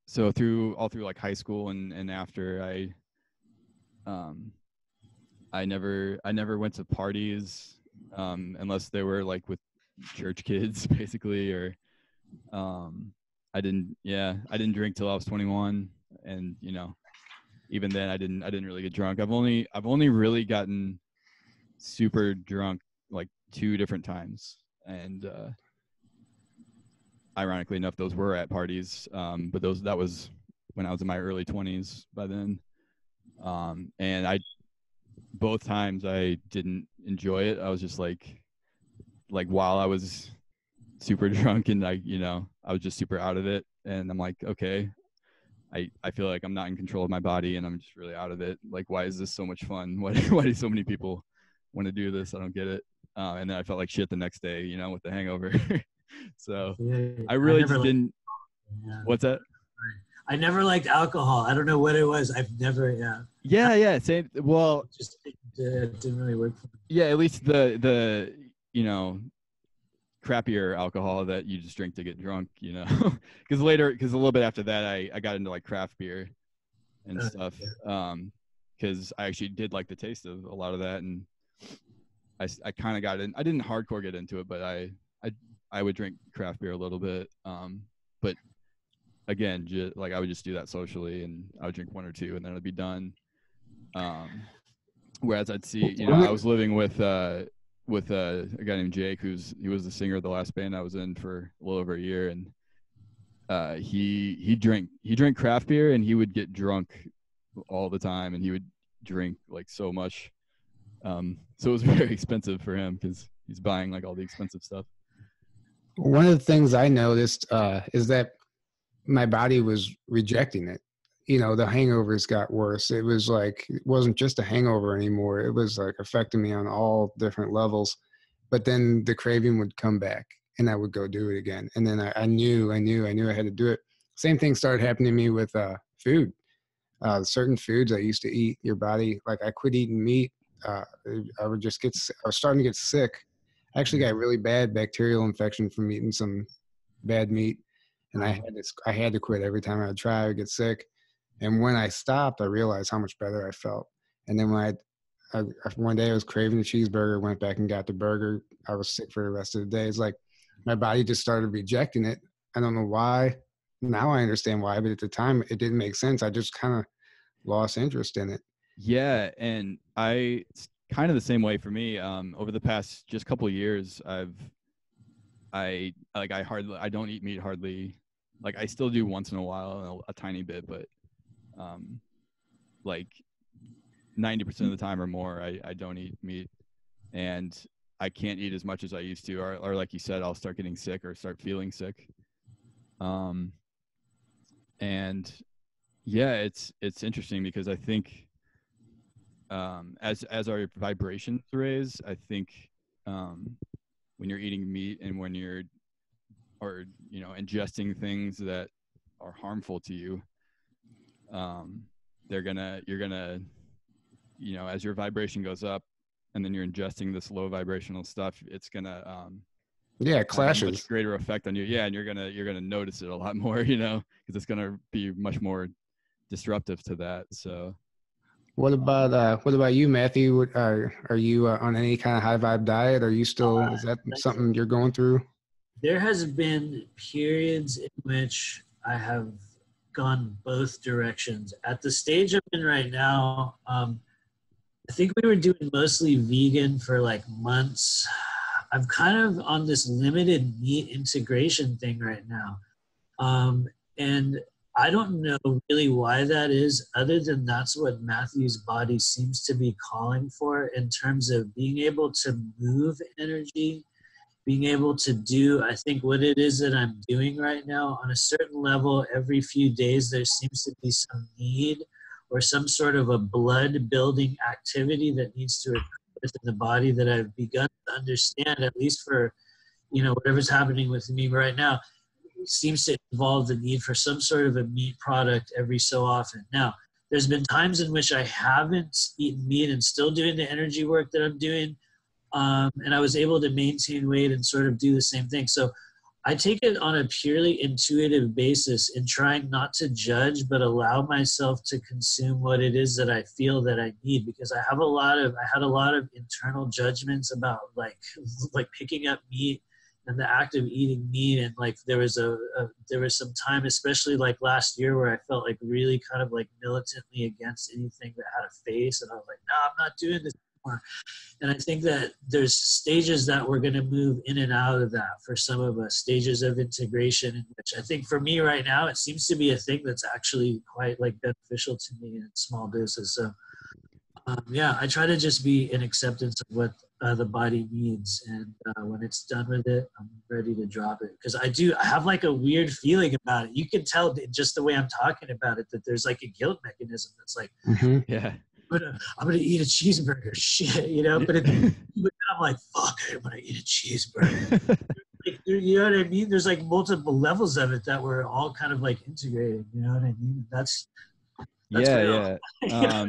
So through like high school and after, I never went to parties unless they were like with church kids basically, or I didn't drink till I was 21, and even then I didn't really get drunk. I've only really gotten super drunk like 2 different times, and ironically enough, those were at parties, but that was when I was in my early 20s by then, and both times I didn't enjoy it. I was just like while I was super drunk, and I was just super out of it, and I'm like, okay, I feel like I'm not in control of my body, and I'm just really out of it. Like, why is this so much fun? Why do so many people want to do this? I don't get it. And then I felt like shit the next day, with the hangover. So I really just didn't. Yeah. What's that? I never liked alcohol. I don't know what it was. I've never, Yeah. Same. Well, just it didn't really work for me. Yeah, at least the crappier alcohol that you just drink to get drunk, because a little bit after that, I got into like craft beer and stuff, because I actually did like the taste of a lot of that, and I kind of got in. I didn't hardcore get into it, but I would drink craft beer a little bit, but again, I would just do that socially, and I would drink 1 or 2, and then I'd be done. Whereas I'd see, I was living with a guy named Jake, he was the singer of the last band I was in for a little over a year, and he drank craft beer, and he would get drunk all the time, and he would drink like so much, so it was very expensive for him because he's buying like all the expensive stuff. One of the things I noticed is that my body was rejecting it. The hangovers got worse. It was like, it wasn't just a hangover anymore. It was like affecting me on all different levels. But then the craving would come back, and I would go do it again. And then I knew I had to do it. Same thing started happening to me with food. Certain foods I used to eat, your body, like I quit eating meat. I was starting to get sick. I actually got a really bad bacterial infection from eating some bad meat. And I had to quit. Every time I'd try, I would get sick. And when I stopped, I realized how much better I felt. And then when one day I was craving a cheeseburger, went back and got the burger. I was sick for the rest of the day. It's like my body just started rejecting it. I don't know why. Now I understand why, but at the time it didn't make sense. I just kind of lost interest in it. Yeah, and it's kind of the same way for me. Over the past just couple of years, I don't eat meat hardly. Like I still do once in a while, a tiny bit, but like 90% of the time or more, I don't eat meat, and I can't eat as much as I used to, or like you said, I'll start getting sick or start feeling sick. And yeah, it's interesting because I think as our vibrations raise, I think when you're eating meat and when you're ingesting things that are harmful to you, you're gonna as your vibration goes up and then you're ingesting this low vibrational stuff, it's gonna it clashes. Have a much greater effect on you. Yeah, and you're gonna notice it a lot more, because it's gonna be much more disruptive to that. So what about you, Matthew? Are you on any kind of high vibe diet? Are you still, is that something you're going through? There has been periods in which I have gone both directions. At the stage I'm in right now, I think we were doing mostly vegan for like months. I'm kind of on this limited meat integration thing right now. And I don't know really why that is, other than that's what Matthew's body seems to be calling for in terms of being able to move energy, being able to do, I think, what it is that I'm doing right now. On a certain level, every few days there seems to be some need or some sort of a blood building activity that needs to occur within the body that I've begun to understand, at least for, whatever's happening with me right now. Seems to involve the need for some sort of a meat product every so often. Now, there's been times in which I haven't eaten meat and still doing the energy work that I'm doing, and I was able to maintain weight and sort of do the same thing. So I take it on a purely intuitive basis in trying not to judge, but allow myself to consume what it is that I feel that I need, because I had a lot of internal judgments about like picking up meat and the act of eating meat. And like there was some time, especially like last year, where I felt like really kind of like militantly against anything that had a face, and I was like, no, I'm not doing this anymore. And I think that there's stages that we're going to move in and out of that for some of us, stages of integration, in which I think for me right now, it seems to be a thing that's actually quite like beneficial to me in small doses. So yeah, I try to just be in acceptance of what the body needs. And when it's done with it, I'm ready to drop it. Because I have like a weird feeling about it. You can tell just the way I'm talking about it that there's like a guilt mechanism that's like, yeah, I'm gonna eat a cheeseburger, shit, you know. But I'm like, fuck, I'm gonna eat a cheeseburger. Like, you know what I mean? There's like multiple levels of it that we're all kind of like integrated. You know what I mean? That's real. Yeah.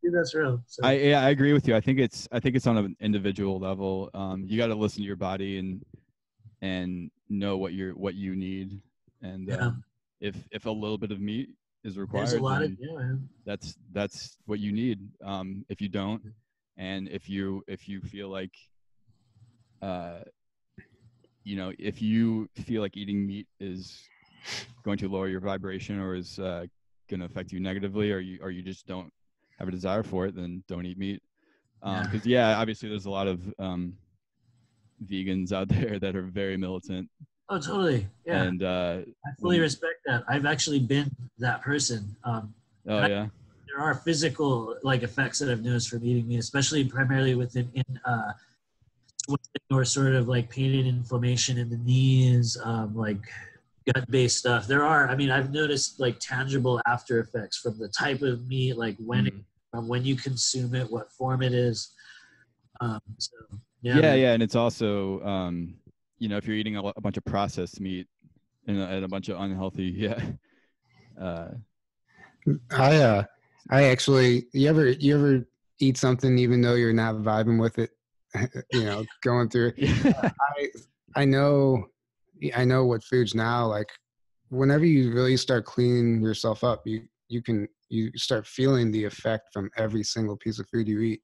That's real. So. I agree with you. I think it's on an individual level. You got to listen to your body and know what you need. And if a little bit of meat is required, there's a lot of that's what you need. If you don't, and if you feel like if you feel like eating meat is going to lower your vibration or is going to affect you negatively, or you just don't have a desire for it, then don't eat meat. Because obviously there's a lot of vegans out there that are very militant. Oh, totally. Yeah. And I fully respect that. I've actually been that person. There are physical like effects that I've noticed from eating meat, especially primarily within or sort of like pain and inflammation in the knees, like gut-based stuff. I've noticed like tangible after effects from the type of meat, like when you consume it, what form it is. And it's also if you're eating a bunch of processed meat and a bunch of unhealthy I actually, you ever eat something even though you're not vibing with it, going through it? I know what foods now, like whenever you really start cleaning yourself up, you start feeling the effect from every single piece of food you eat.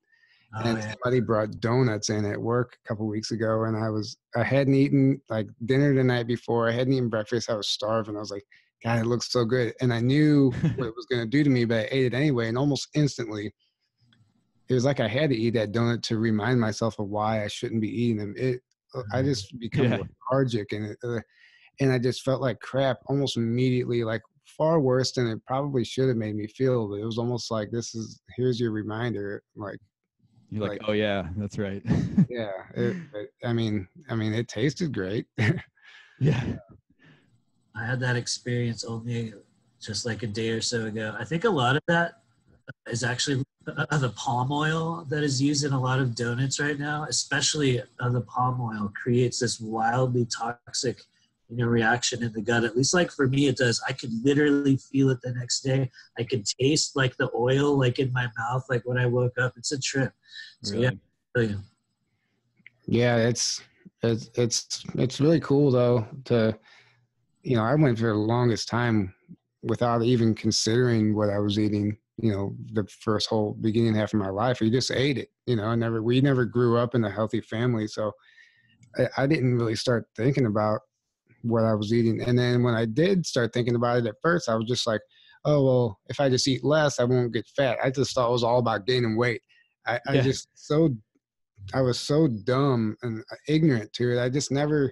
Somebody brought donuts in at work a couple of weeks ago, and I hadn't eaten like dinner the night before. I hadn't eaten breakfast. I was starving. I was like, God, it looks so good. And I knew what it was going to do to me, but I ate it anyway. And almost instantly, it was like I had to eat that donut to remind myself of why I shouldn't be eating them. I just become lethargic, and I just felt like crap almost immediately, like far worse than it probably should have made me feel. But it was almost like here's your reminder, like. You're like, oh yeah, that's right. Yeah, it tasted great. Yeah. I had that experience only just like a day or so ago. I think a lot of that is actually the palm oil that is used in a lot of donuts right now, especially the palm oil creates this wildly toxic reaction in the gut. At least like for me it does. I could literally feel it the next day. I could taste like the oil like in my mouth, like when I woke up. It's a trip. So really? Yeah, it's really cool though to I went for the longest time without even considering what I was eating, the first whole beginning half of my life. We just ate it, we never grew up in a healthy family, so I didn't really start thinking about what I was eating. And then when I did start thinking about it at first, I was just like, oh, well, if I just eat less, I won't get fat. I just thought it was all about gaining weight. I was so dumb and ignorant to it. I just never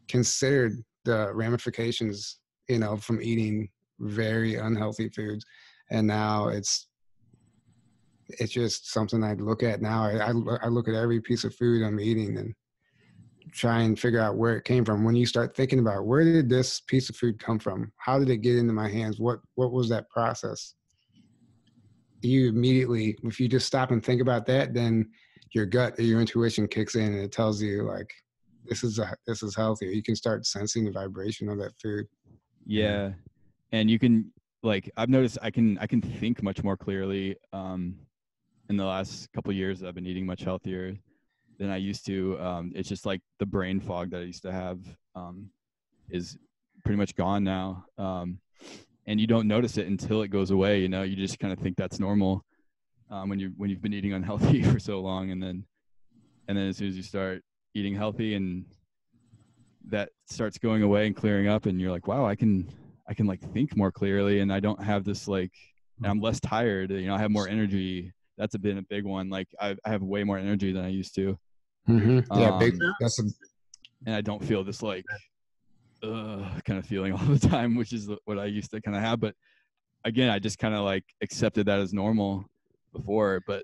considered the ramifications, from eating very unhealthy foods. And now it's just something I look at now. I look at every piece of food I'm eating and try and figure out where it came from. When you start thinking about where did this piece of food come from? How did it get into my hands? What was that process? You immediately, if you just stop and think about that, then your gut or your intuition kicks in and it tells you like, this is healthy. You can start sensing the vibration of that food. Yeah. And you can, like, I've noticed I can think much more clearly in the last couple of years. I've been eating much healthier than I used to. It's just like the brain fog that I used to have is pretty much gone now. And you don't notice it until it goes away. You just kind of think that's normal when you've been eating unhealthy for so long. And then as soon as you start eating healthy and that starts going away and clearing up, and you're like, wow, I can like think more clearly, and I don't have this like, and I'm less tired, you know, I have more energy. That's been a big one. Like I have way more energy than I used to. Yeah, big. That's a, and I don't feel this like kind of feeling all the time, which is what I used to kind of have. But again, I just kind of like accepted that as normal before, but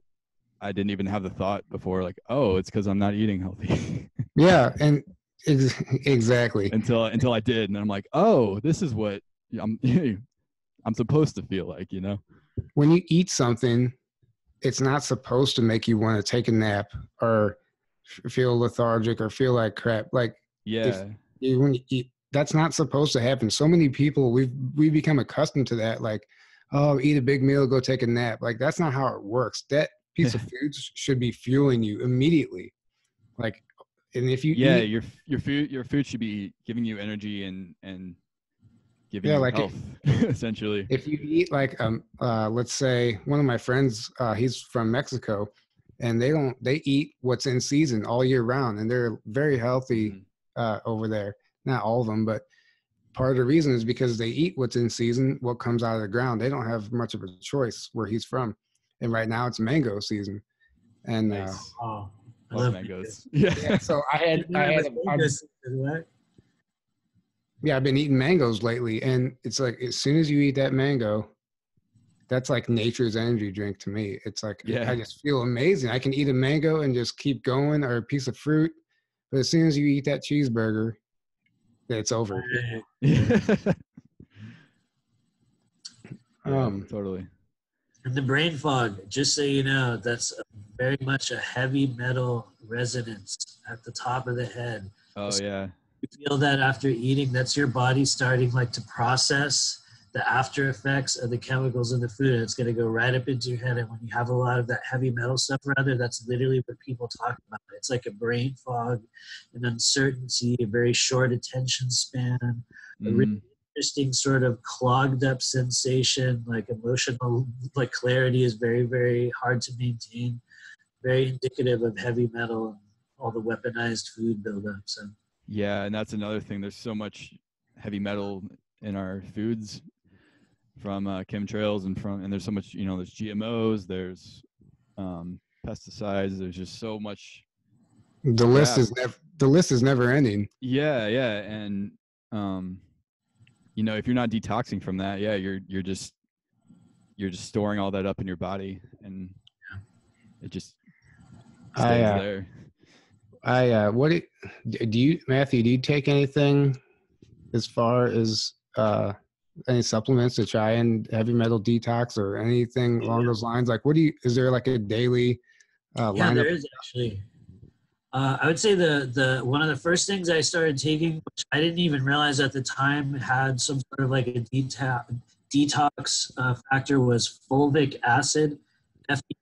I didn't even have the thought before, like, oh, it's because I'm not eating healthy. yeah, and exactly. Until I did, and I'm like, oh, this is what I'm supposed to feel like, you know. When you eat something, it's not supposed to make you want to take a nap or feel lethargic or feel like crap. Like, yeah, when you eat, that's not supposed to happen. So many people, we become accustomed to that. Like, oh, eat a big meal, go take a nap. Like, that's not how it works. That piece of food should be fueling you immediately. Like, and if you eat, your food should be giving you energy and giving you like health, essentially. If you eat like let's say one of my friends, he's from Mexico, and they eat what's in season all year round, and they're very healthy over there. Not all of them, but part of the reason is because they eat what's in season, what comes out of the ground. They don't have much of a choice where he's from, and right now it's mango season, and Nice. Oh, I Love love mangoes. yeah. So I've been eating mangoes lately, and it's like as soon as you eat that mango, that's like nature's energy drink to me. It's like I just feel amazing. I can eat a mango and just keep going, or a piece of fruit, but as soon as you eat that cheeseburger, it's over. Totally. And the brain fog, just so you know, that's very much a heavy metal resonance at the top of the head. Oh, yeah. You feel that after eating, that's your body starting like to process the after effects of the chemicals in the food, and it's going to go right up into your head. And when you have a lot of that heavy metal stuff rather, that's literally what people talk about. It's like a brain fog, an uncertainty, a very short attention span, a really interesting sort of clogged up sensation, like emotional, like clarity is very, very hard to maintain, very indicative of heavy metal and all the weaponized food buildup. So yeah, and that's another thing. There's so much heavy metal in our foods from chemtrails and there's so much, you know, there's GMOs, there's pesticides, there's just so much. The list is never ending. Yeah, and you know, if you're not detoxing from that, you're just storing all that up in your body, and it just stays there. What do you, Matthew? Do you take anything as far as any supplements to try and heavy metal detox or anything along those lines? Like, is there like a daily lineup? There is actually. I would say the one of the first things I started taking, which I didn't even realize at the time had some sort of like a detox factor, was fulvic acid,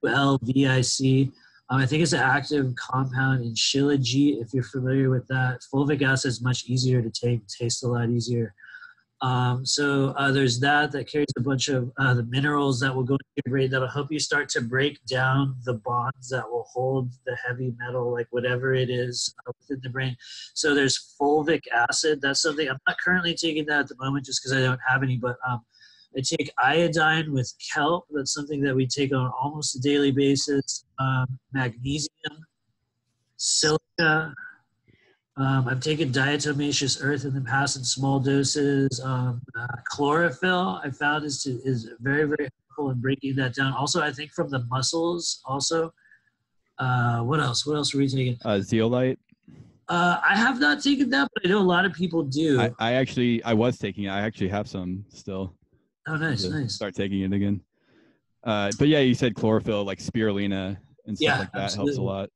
FULVIC. I think it's an active compound in Shilajit, if you're familiar with that. Fulvic acid is much easier to take, tastes a lot easier. So there's that carries a bunch of the minerals that will go into your brain that'll help you start to break down the bonds that will hold the heavy metal, like whatever it is within the brain. So there's fulvic acid. That's something I'm not currently taking that at the moment just because I don't have any, but I take iodine with kelp. That's something that we take on almost a daily basis. Magnesium, silica. I've taken diatomaceous earth in the past in small doses. Chlorophyll I found is very, very helpful in breaking that down. Also, I think from the muscles also. What else? What else were we taking? Zeolite. I have not taken that, but I know a lot of people do. I was taking it. I actually have some still. Oh, nice. Start taking it again. But yeah, you said chlorophyll, like spirulina and stuff like that, absolutely helps a lot.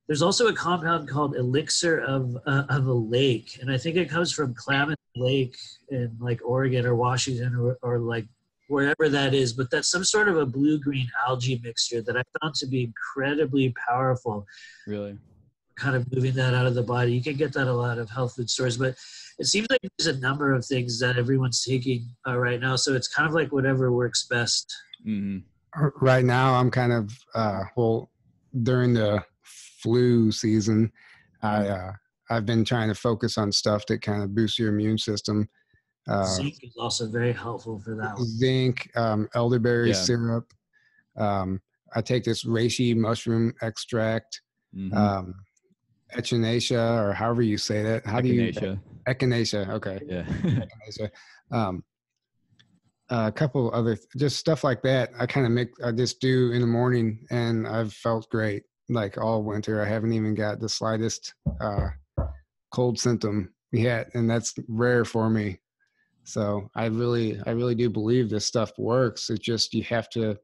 There's also a compound called elixir of a lake, and I think it comes from Klamath Lake in like Oregon or Washington or like wherever that is. But that's some sort of a blue-green algae mixture that I found to be incredibly powerful. Really? Kind of moving that out of the body. You can get that at a lot of health food stores, but it seems like there's a number of things that everyone's taking right now. So it's kind of like whatever works best. Mm-hmm. Right now, I'm kind of during the flu season, I I've been trying to focus on stuff that kind of boosts your immune system. Zinc is also very helpful for that one. Zinc, elderberry Yeah. syrup. I take this reishi mushroom extract, Mm-hmm. echinacea, or however you say that. How do you? Echinacea. Echinacea. Okay. Yeah. Echinacea. A couple other just stuff like that. I just do in the morning, and I've felt great. Like all winter, I haven't even got the slightest cold symptom yet, and that's rare for me. So I really do believe this stuff works. It's just you have to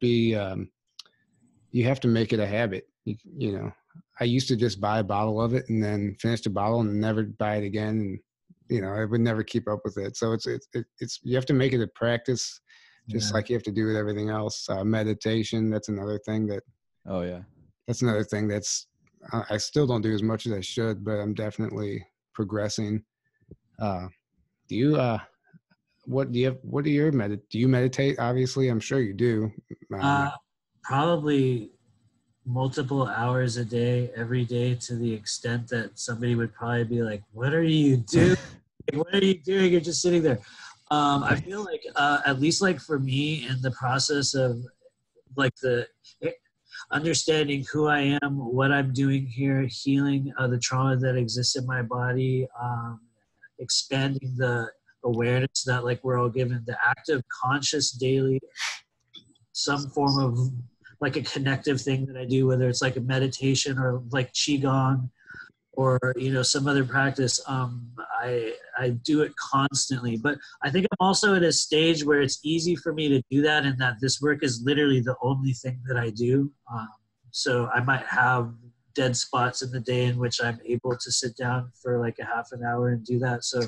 make it a habit. You know, I used to just buy a bottle of it and then finish the bottle and never buy it again. And you know, I would never keep up with it. So it's you have to make it a practice, just like you have to do with everything else. Meditation. That's another thing that. Oh yeah. That's another thing that's. I still don't do as much as I should, but I'm definitely progressing. Do you? What do you have? What do you meditate? Do you meditate? Obviously, I'm sure you do. Probably multiple hours a day, every day, to the extent that somebody would probably be like, "What are you doing? What are you doing? You're just sitting there." I feel like, at least like for me, in the process of like the understanding who I am, what I'm doing here, healing the trauma that exists in my body, expanding the awareness that like we're all given, the active conscious daily, some form of like a connective thing that I do, whether it's like a meditation or like qigong or you know some other practice. I do it constantly, but I think I'm also at a stage where it's easy for me to do that, and that this work is literally the only thing that I do. So I might have dead spots in the day in which I'm able to sit down for like a half an hour and do that. So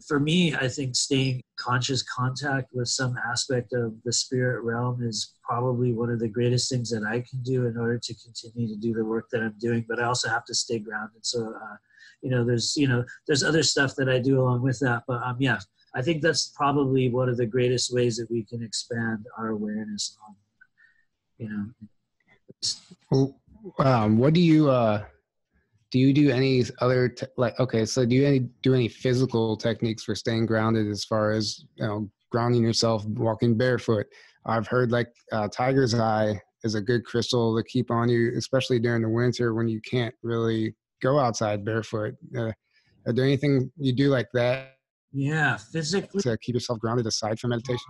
for me, I think staying in conscious contact with some aspect of the spirit realm is probably one of the greatest things that I can do in order to continue to do the work that I'm doing. But I also have to stay grounded. So, there's other stuff that I do along with that. But yeah, I think that's probably one of the greatest ways that we can expand our awareness on, Well, what do you do any other so do you do any physical techniques for staying grounded, as far as grounding yourself, walking barefoot? I've heard like tiger's eye is a good crystal to keep on you, especially during the winter when you can't really go outside barefoot. Are there anything you do like that? Yeah, physically, to keep yourself grounded aside from meditation?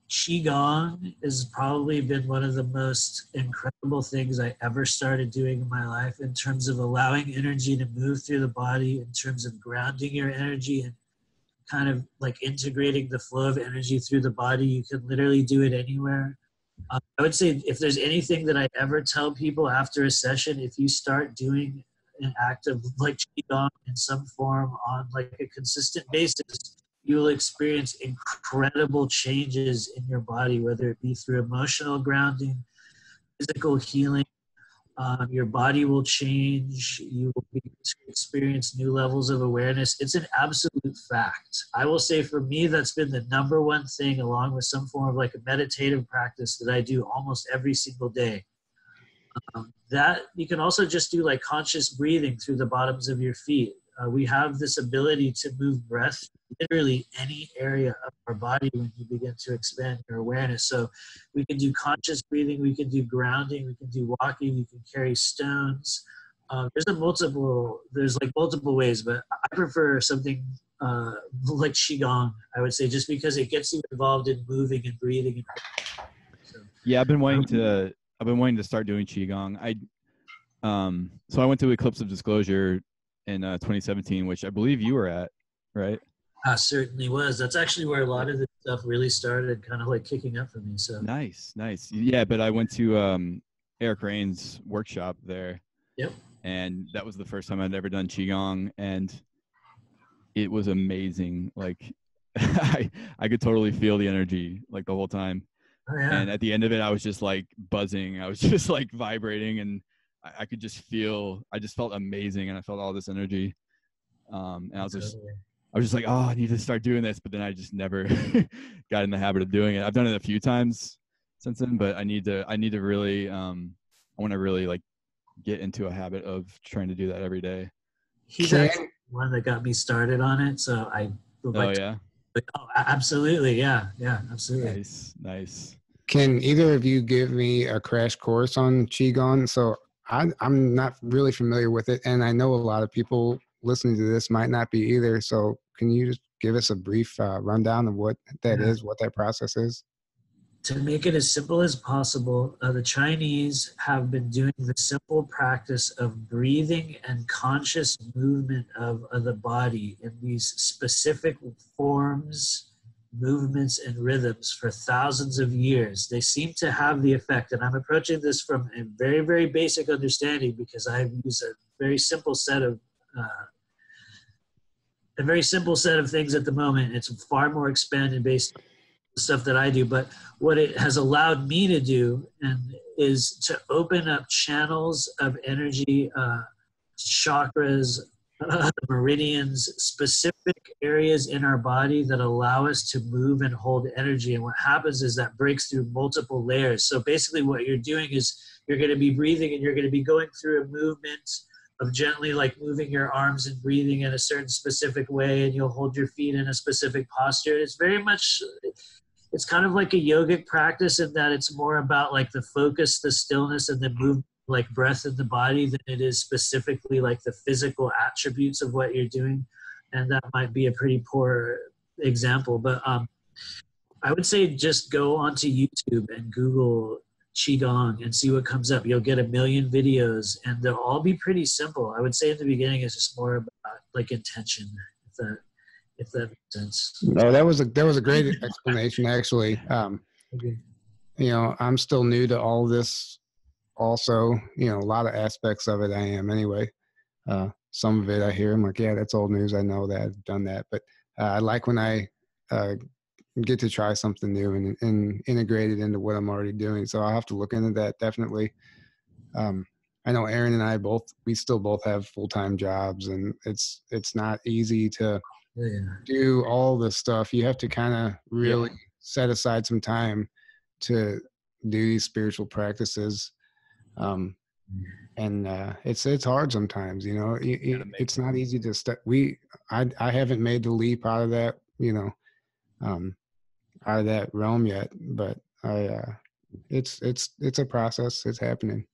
Qigong has probably been one of the most incredible things I ever started doing in my life, in terms of allowing energy to move through the body, in terms of grounding your energy and kind of like integrating the flow of energy through the body. You can literally do it anywhere. I would say if there's anything that I ever tell people after a session, if you start doing an act of like Qigong in some form on like a consistent basis, you will experience incredible changes in your body, whether it be through emotional grounding, physical healing. Your body will change. You will begin to experience new levels of awareness. It's an absolute fact. I will say for me, that's been the number one thing, along with some form of like a meditative practice that I do almost every single day. That you can also just do like conscious breathing through the bottoms of your feet. We have this ability to move breath literally any area of our body when you begin to expand your awareness. So we can do conscious breathing, we can do grounding, we can do walking, you can carry stones. There's multiple ways, but I prefer something like Qigong, I would say, just because it gets you involved in moving and breathing. So, yeah, I've been wanting to start doing Qigong. So I went to Eclipse of Disclosure in 2017, which I believe you were at, right? I certainly was. That's actually where a lot of this stuff really started kind of like kicking up for me. So Nice. Yeah, but I went to Eric Rain's workshop there. Yep. And that was the first time I'd ever done Qigong, and it was amazing. Like I could totally feel the energy like the whole time. Oh, yeah. And at the end of it, I was just like buzzing. I was just like vibrating, and I could just I just felt amazing, and I felt all this energy. And I was just like, oh, I need to start doing this. But then I just never got in the habit of doing it. I've done it a few times since then, but I need to really, I want to really like get into a habit of trying to do that every day. He's actually the one that got me started on it. So I would Oh like to, yeah, oh, absolutely. Yeah. Yeah, absolutely. nice. Can either of you give me a crash course on Qigong? So I'm not really familiar with it, and I know a lot of people listening to this might not be either. So can you just give us a brief rundown of what that is, what that process is? To make it as simple as possible, the Chinese have been doing the simple practice of breathing and conscious movement of the body in these specific forms, movements, and rhythms for thousands of years. They seem to have the effect, and I'm approaching this from a very, very basic understanding because I use a very simple set of things at the moment. It's far more expanded based on stuff that I do, but what it has allowed me to do and is to open up channels of energy, chakras, meridians, specific areas in our body that allow us to move and hold energy. And what happens is that breaks through multiple layers. So basically what you're doing is you're going to be breathing and you're going to be going through a movement of gently like moving your arms and breathing in a certain specific way, and you'll hold your feet in a specific posture. It's very much, it's kind of like a yogic practice in that it's more about like the focus, the stillness, and the movement, like breath in the body, than it is specifically like the physical attributes of what you're doing. And that might be a pretty poor example, but I would say just go onto YouTube and Google Qigong and see what comes up. You'll get a million videos and they'll all be pretty simple. I would say in the beginning it's just more about like intention, if that makes sense. No, that was a great explanation actually. Okay. You know, I'm still new to all this also, you know, a lot of aspects of it I am anyway. Some of it I hear, I'm like, yeah, that's old news. I know that, I've done that. But I like when I get to try something new and integrate it into what I'm already doing. So I'll have to look into that definitely. I know Aaron and I we still both have full-time jobs, and it's not easy to do all this stuff. You have to kind of really set aside some time to do these spiritual practices. And it's hard sometimes, you know. It's not easy to step. I haven't made the leap out of that, you know, out of that realm yet. But it's a process. It's happening.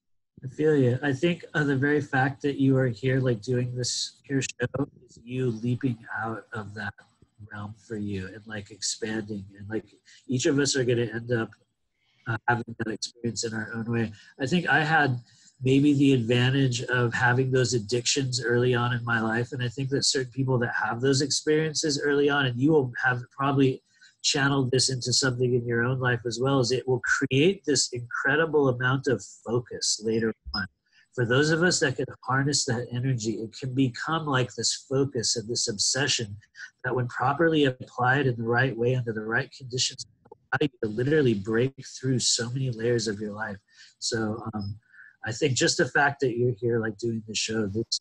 I feel you. I think the very fact that you are here, like doing this here show, is you leaping out of that realm for you and like expanding. And like each of us are going to end up having that experience in our own way. I think I had maybe the advantage of having those addictions early on in my life. And I think that certain people that have those experiences early on, and you will have probably channeled this into something in your own life as well, as it will create this incredible amount of focus later on. For those of us that can harness that energy, it can become like this focus and this obsession that when properly applied in the right way under the right conditions, allow you to literally break through so many layers of your life. So I think just the fact that you're here, like doing the show, this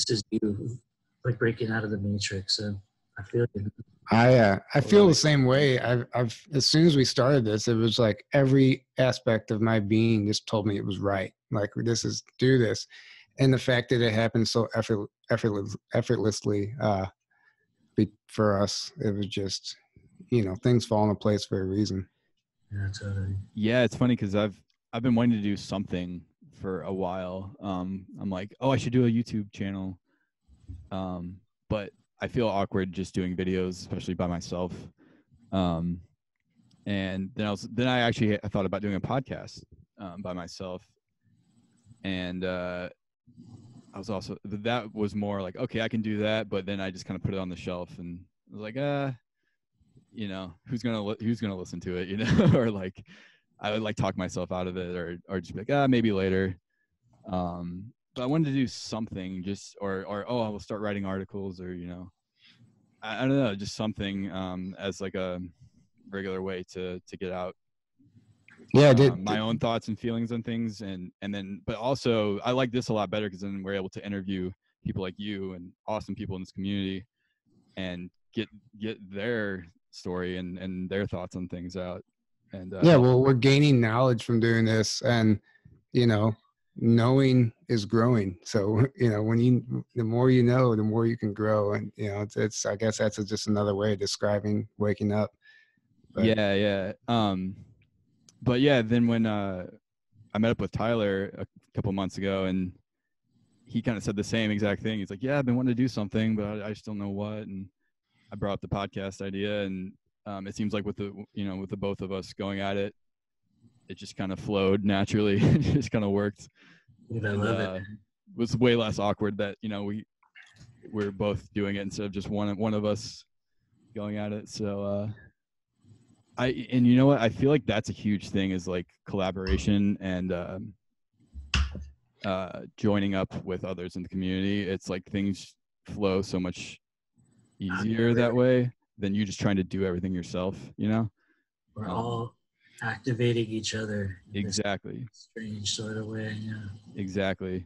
is you like breaking out of the matrix. So I feel you. I feel the same way. I've as soon as we started this, it was like every aspect of my being just told me it was right. Like, do this. And the fact that it happened so effortlessly for us, it was just, you know, things fall into place for a reason. Yeah, totally. Yeah, it's funny because I've been wanting to do something for a while. I'm like, oh, I should do a YouTube channel. But I feel awkward just doing videos, especially by myself. And then I thought about doing a podcast by myself. And that was more like, okay, I can do that. But then I just kind of put it on the shelf and I was like, you know, who's gonna listen to it, you know? Or like, I would like talk myself out of it, or just be like, maybe later. But I wanted to do something, just or I will start writing articles, or you know, I don't know, just something as like a regular way to get out. Yeah, my own thoughts and feelings on things, and then, but also I like this a lot better because then we're able to interview people like you and awesome people in this community, and get their story and their thoughts on things out. And yeah, well, we're gaining knowledge from doing this, and you know, knowing is growing. So, the more you know, the more you can grow. And, it's I guess that's just another way of describing waking up. But, yeah. But yeah, then when I met up with Tyler a couple months ago, and he kind of said the same exact thing. He's like, yeah, I've been wanting to do something, but I just don't know what. And I brought up the podcast idea, and it seems like with the both of us going at it, it just kind of flowed naturally. It just kind of worked. Dude, I love it. It was way less awkward that, we're both doing it instead of just one of us going at it. So, and you know what? I feel like that's a huge thing, is like collaboration and joining up with others in the community. It's like things flow so much easier that way than you just trying to do everything yourself, We're all activating each other in exactly this strange sort of way. Yeah, exactly.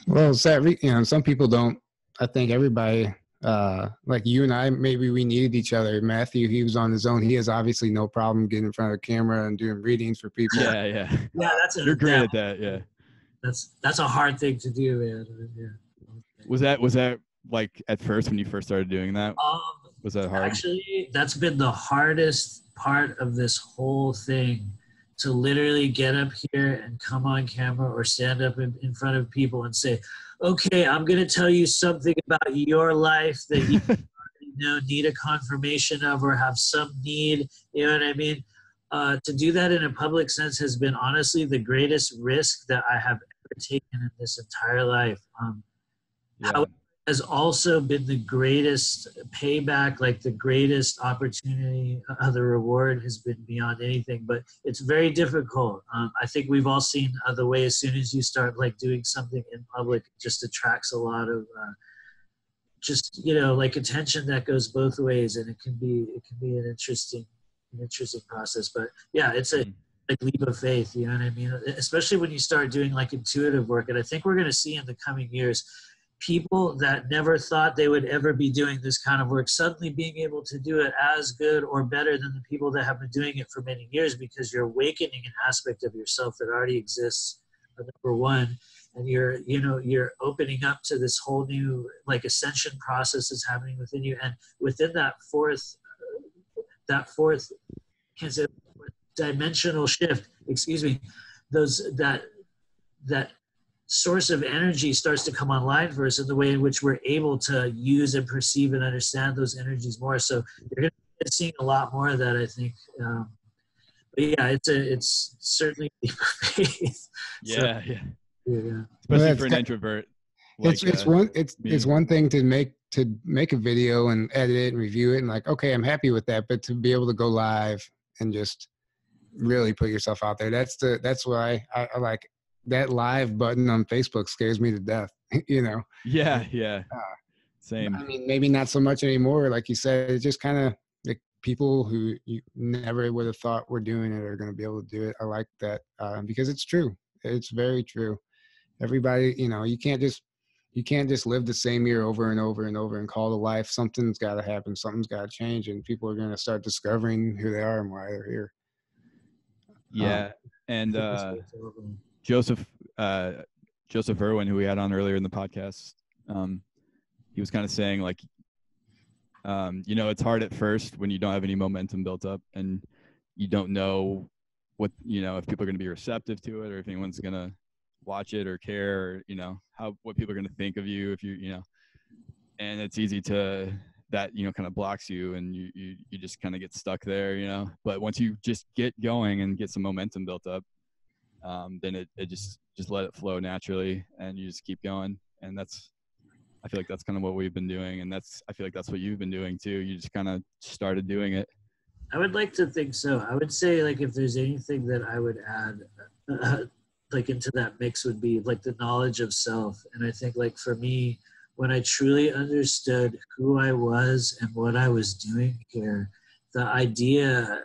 well, some people don't. I think everybody, like you and I, maybe we needed each other. Matthew, he was on his own. He has obviously no problem getting in front of the camera and doing readings for people. Yeah. You're great at that. Yeah, that's a hard thing to do, man. Yeah. Was that like at first when you first started doing that? Was that hard? Actually, that's been the hardest part of this whole thing, to literally get up here and come on camera or stand up in front of people and say, okay, I'm going to tell you something about your life that you need a confirmation of or have some need. You know what I mean? To do that in a public sense has been honestly the greatest risk that I have ever taken in this entire life. How has also been the greatest payback, like the greatest opportunity. The reward has been beyond anything, but it's very difficult. I think we've all seen the way as soon as you start like doing something in public, it just attracts a lot of like attention that goes both ways, and it can be an interesting process. But yeah, it's a like leap of faith, you know what I mean? Especially when you start doing like intuitive work, and I think we're going to see in the coming years people that never thought they would ever be doing this kind of work suddenly being able to do it as good or better than the people that have been doing it for many years, because you're awakening an aspect of yourself that already exists, number one, and you're opening up to this whole new like ascension process is happening within you. And within that fourth dimensional shift, that source of energy starts to come online for us in the way in which we're able to use and perceive and understand those energies more. So you're going to be seeing a lot more of that, I think. But yeah, it's certainly a leap of faith. Yeah. Well, Especially for an introvert. Like, it's one thing to make a video and edit it and review it and like, okay, I'm happy with that, but to be able to go live and just really put yourself out there, that's why I like that live button on Facebook scares me to death. Yeah. Same. I mean, maybe not so much anymore. Like you said, it's just kind of like people who you never would have thought were doing it are going to be able to do it. I like that because it's true. It's very true. Everybody, you can't just live the same year over and over and over and call it life. Something's got to happen. Something's got to change, and people are going to start discovering who they are and why they're here. Yeah, and Joseph Irwin, who we had on earlier in the podcast, he was kind of saying like, it's hard at first when you don't have any momentum built up and you don't know what, if people are going to be receptive to it or if anyone's going to watch it or care, or, what people are going to think of you if you, and it's easy to that, kind of blocks you and you just kind of get stuck there, but once you just get going and get some momentum built up, then it just let it flow naturally and you just keep going. And I feel like that's kind of what we've been doing. And I feel like that's what you've been doing too. You just kind of started doing it. I would like to think so. I would say like, if there's anything that I would add like into that mix would be like the knowledge of self. And I think like for me, when I truly understood who I was and what I was doing here, the idea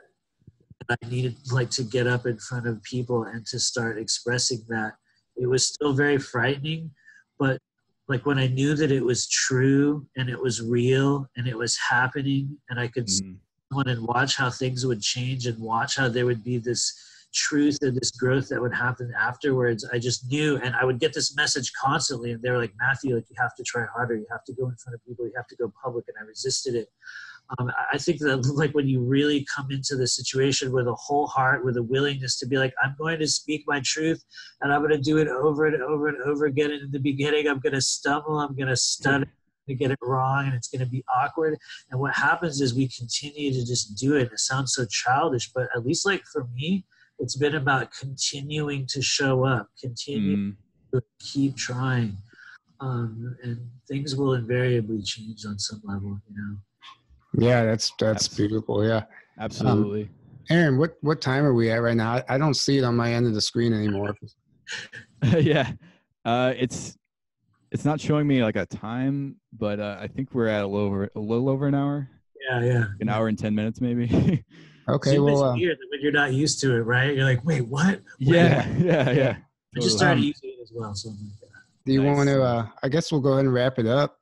I needed like to get up in front of people and to start expressing that, it was still very frightening, but like when I knew that it was true and it was real and it was happening and I could see someone and watch how things would change and watch how there would be this truth and this growth that would happen afterwards. I just knew, and I would get this message constantly, and they were like, Matthew, like, you have to try harder, you have to go in front of people, you have to go public, and I resisted it. I think that, like, when you really come into the situation with a whole heart, with a willingness to be like, I'm going to speak my truth, and I'm going to do it over and over and over again, and in the beginning I'm going to stumble, I'm going to stutter, to get it wrong, and it's going to be awkward. And what happens is we continue to just do it. It sounds so childish, but at least, like, for me, it's been about continuing to show up, continue to keep trying, and things will invariably change on some level, you know. Yeah, that's beautiful. Yeah, absolutely. Aaron, what time are we at right now? I don't see it on my end of the screen anymore. Yeah, it's not showing me like a time, but I think we're at a little over an hour. Yeah. An hour and 10 minutes, maybe. Okay, Zoom well, is weird when you're not used to it, right? You're like, wait, what? Yeah. I just started using it as well, so I'm like, do you want to? I guess we'll go ahead and wrap it up.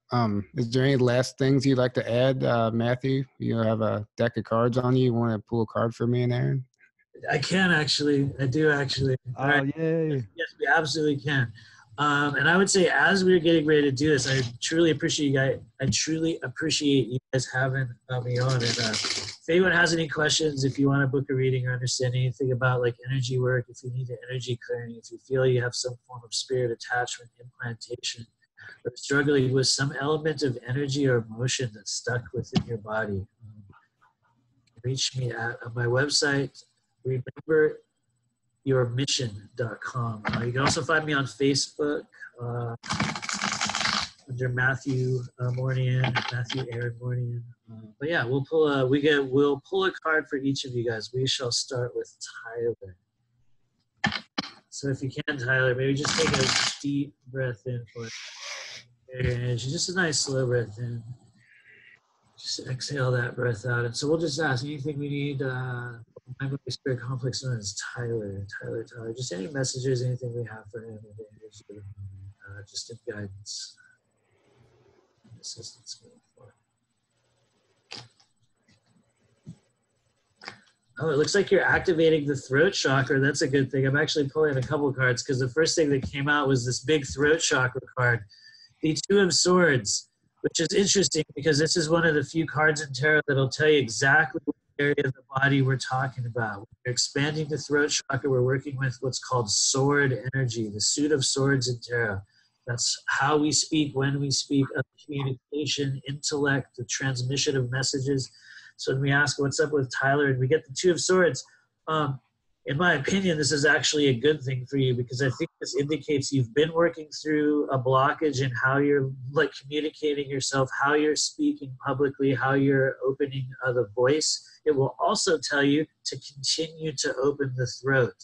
Is there any last things you'd like to add, Matthew? You have a deck of cards on you. You want to pull a card for me and Aaron? I can actually. I do actually. Oh, yay. Yes, we absolutely can. And I would say, as we're getting ready to do this, I truly appreciate you guys. I truly appreciate you guys having me on. And if anyone has any questions, if you want to book a reading or understand anything about like energy work, if you need an energy clearing, if you feel you have some form of spirit attachment, implantation, or struggling with some element of energy or emotion that's stuck within your body, reach me at my website. Remember yourmission.com. You can also find me on Facebook under Matthew Mournian, Matthew Aaron Mournian. But yeah, we'll pull a card for each of you guys. We shall start with Tyler. So if you can, Tyler, maybe just take a deep breath in for it. Just a nice slow breath in. Just exhale that breath out. And so we'll just ask anything we need. My Holy Spirit complex known as Tyler. Just any messages, anything we have for him, just in guidance and assistance moving forward. Oh, it looks like you're activating the throat chakra. That's a good thing. I'm actually pulling a couple cards because the first thing that came out was this big throat chakra card, the Two of Swords, which is interesting because this is one of the few cards in tarot that'll tell you exactly what area of the body we're talking about. When we're expanding the throat chakra, we're working with what's called sword energy, the suit of swords in tarot. That's how we speak, when we speak, communication, intellect, the transmission of messages. So when we ask what's up with Tyler and we get the Two of Swords, in my opinion, this is actually a good thing for you because I think this indicates you've been working through a blockage in how you're like communicating yourself, how you're speaking publicly, how you're opening the voice. It will also tell you to continue to open the throat,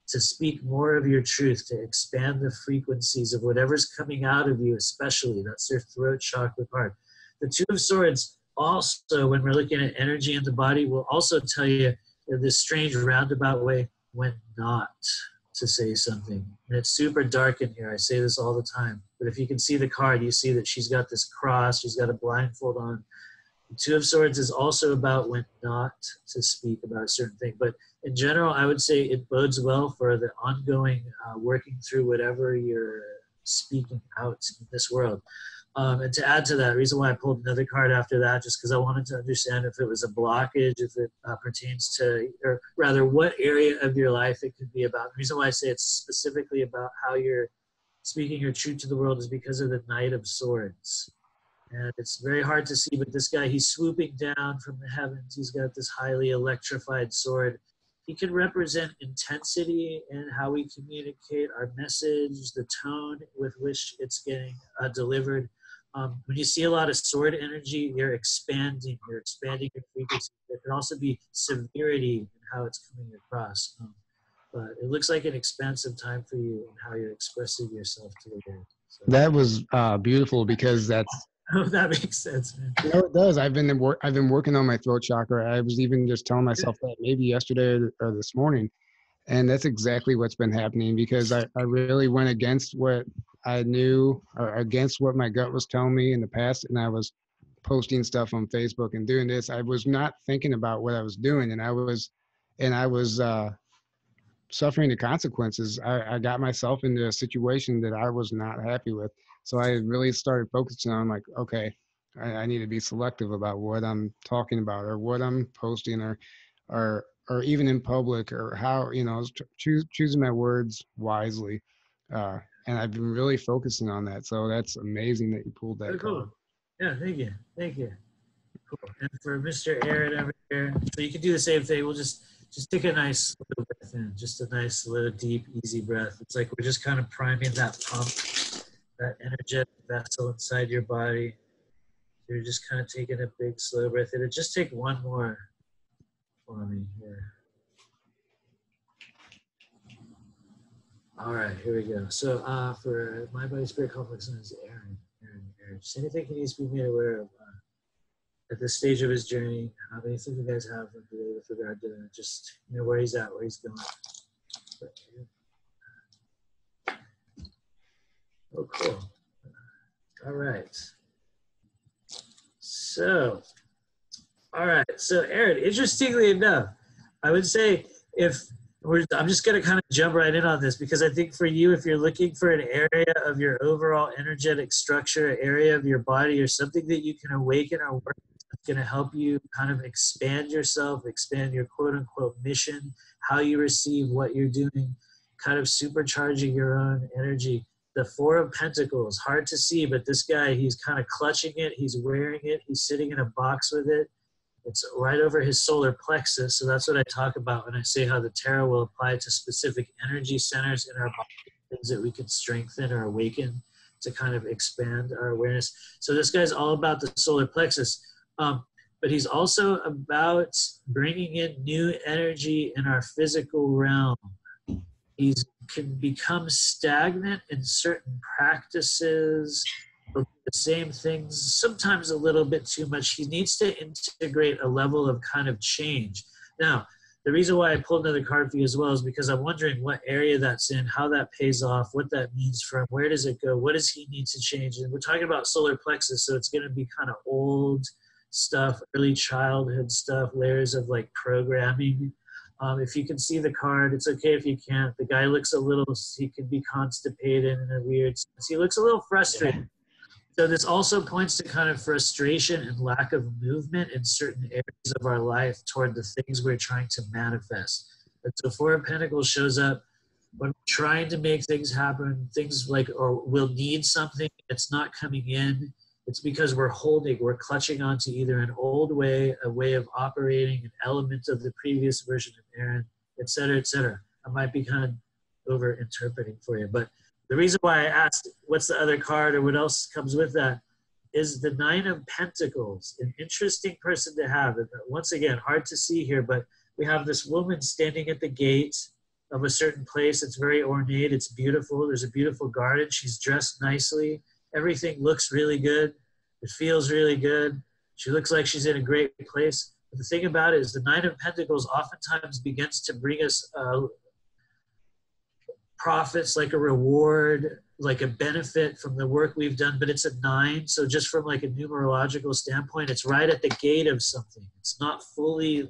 to speak more of your truth, to expand the frequencies of whatever's coming out of you, especially. That's your throat chakra card. The Two of Swords also, when we're looking at energy in the body, will also tell you in this strange roundabout way when not to say something. And it's super dark in here. I say this all the time. But if you can see the card, you see that she's got this cross. She's got a blindfold on. The Two of Swords is also about when not to speak about a certain thing. But in general, I would say it bodes well for the ongoing working through whatever you're speaking out in this world. And to add to that, the reason why I pulled another card after that, just because I wanted to understand if it was a blockage, if it pertains to, or rather what area of your life it could be about. The reason why I say it's specifically about how you're speaking your truth to the world is because of the Knight of Swords. And it's very hard to see, but this guy, he's swooping down from the heavens. He's got this highly electrified sword. He can represent intensity in how we communicate our message, the tone with which it's getting delivered. When you see a lot of sword energy, you're expanding your frequency. There can also be severity in how it's coming across. But it looks like an expansive time for you and how you're expressing yourself to the world. So, that was beautiful because that's. Oh, that makes sense, man. You know, it does. I've been working on my throat chakra. I was even just telling myself that maybe yesterday or this morning. And that's exactly what's been happening because I really went against what I knew or against what my gut was telling me in the past. And I was posting stuff on Facebook and doing this. I was not thinking about what I was doing. And I was suffering the consequences. I got myself into a situation that I was not happy with. So I really started focusing on like, okay, I need to be selective about what I'm talking about or what I'm posting or even in public or how, choosing my words wisely. And I've been really focusing on that. So that's amazing that you pulled that Oh, card. cool. Yeah, thank you. Thank you. Cool. And for Mr. Aaron over here, so you can do the same thing. We'll just take a nice little breath in, just a nice little deep, easy breath. It's like we're just kind of priming that pump, that energetic vessel inside your body. So you're just kind of taking a big, slow breath in. And just take one more for me here. All right, here we go. So for my body spirit complex known as Aaron. Just anything he needs to be made aware of at this stage of his journey, anything you guys have with regard to just where he's at, where he's going. Oh, cool. All right. So, Aaron, interestingly enough, I would say I'm just going to kind of jump right in on this because I think for you, if you're looking for an area of your overall energetic structure, area of your body, or something that you can awaken or work that's going to help you kind of expand yourself, expand your quote unquote mission, how you receive what you're doing, kind of supercharging your own energy. The Four of Pentacles, hard to see, but this guy, he's kind of clutching it, he's wearing it, he's sitting in a box with it. It's right over his solar plexus, so that's what I talk about when I say how the tarot will apply to specific energy centers in our body, things that we can strengthen or awaken to kind of expand our awareness. So this guy's all about the solar plexus, but he's also about bringing in new energy in our physical realm. He can become stagnant in certain practices, the same things, sometimes a little bit too much. He needs to integrate a level of kind of change. Now, the reason why I pulled another card for you as well is because I'm wondering what area that's in, how that pays off, what that means for him, where does it go, what does he need to change? And we're talking about solar plexus, so it's going to be kind of old stuff, early childhood stuff, layers of like programming. If you can see the card, it's okay if you can't. The guy looks he can be constipated in a weird sense. He looks a little frustrated. So this also points to kind of frustration and lack of movement in certain areas of our life toward the things we're trying to manifest. And so Four of Pentacles shows up when we're trying to make things happen, things like, or we'll need something, it's not coming in. It's because we're clutching onto either an old way, a way of operating, an element of the previous version of Aaron, et cetera, et cetera. I might be kind of over-interpreting for you, but the reason why I asked what's the other card or what else comes with that is the Nine of Pentacles, an interesting person to have. Once again, hard to see here, but we have this woman standing at the gate of a certain place. It's very ornate. It's beautiful. There's a beautiful garden. She's dressed nicely. Everything looks really good. It feels really good. She looks like she's in a great place. But the thing about it is the Nine of Pentacles oftentimes begins to bring us profits, like a reward, like a benefit from the work we've done, but it's a 9. So just from like a numerological standpoint, it's right at the gate of something. It's not fully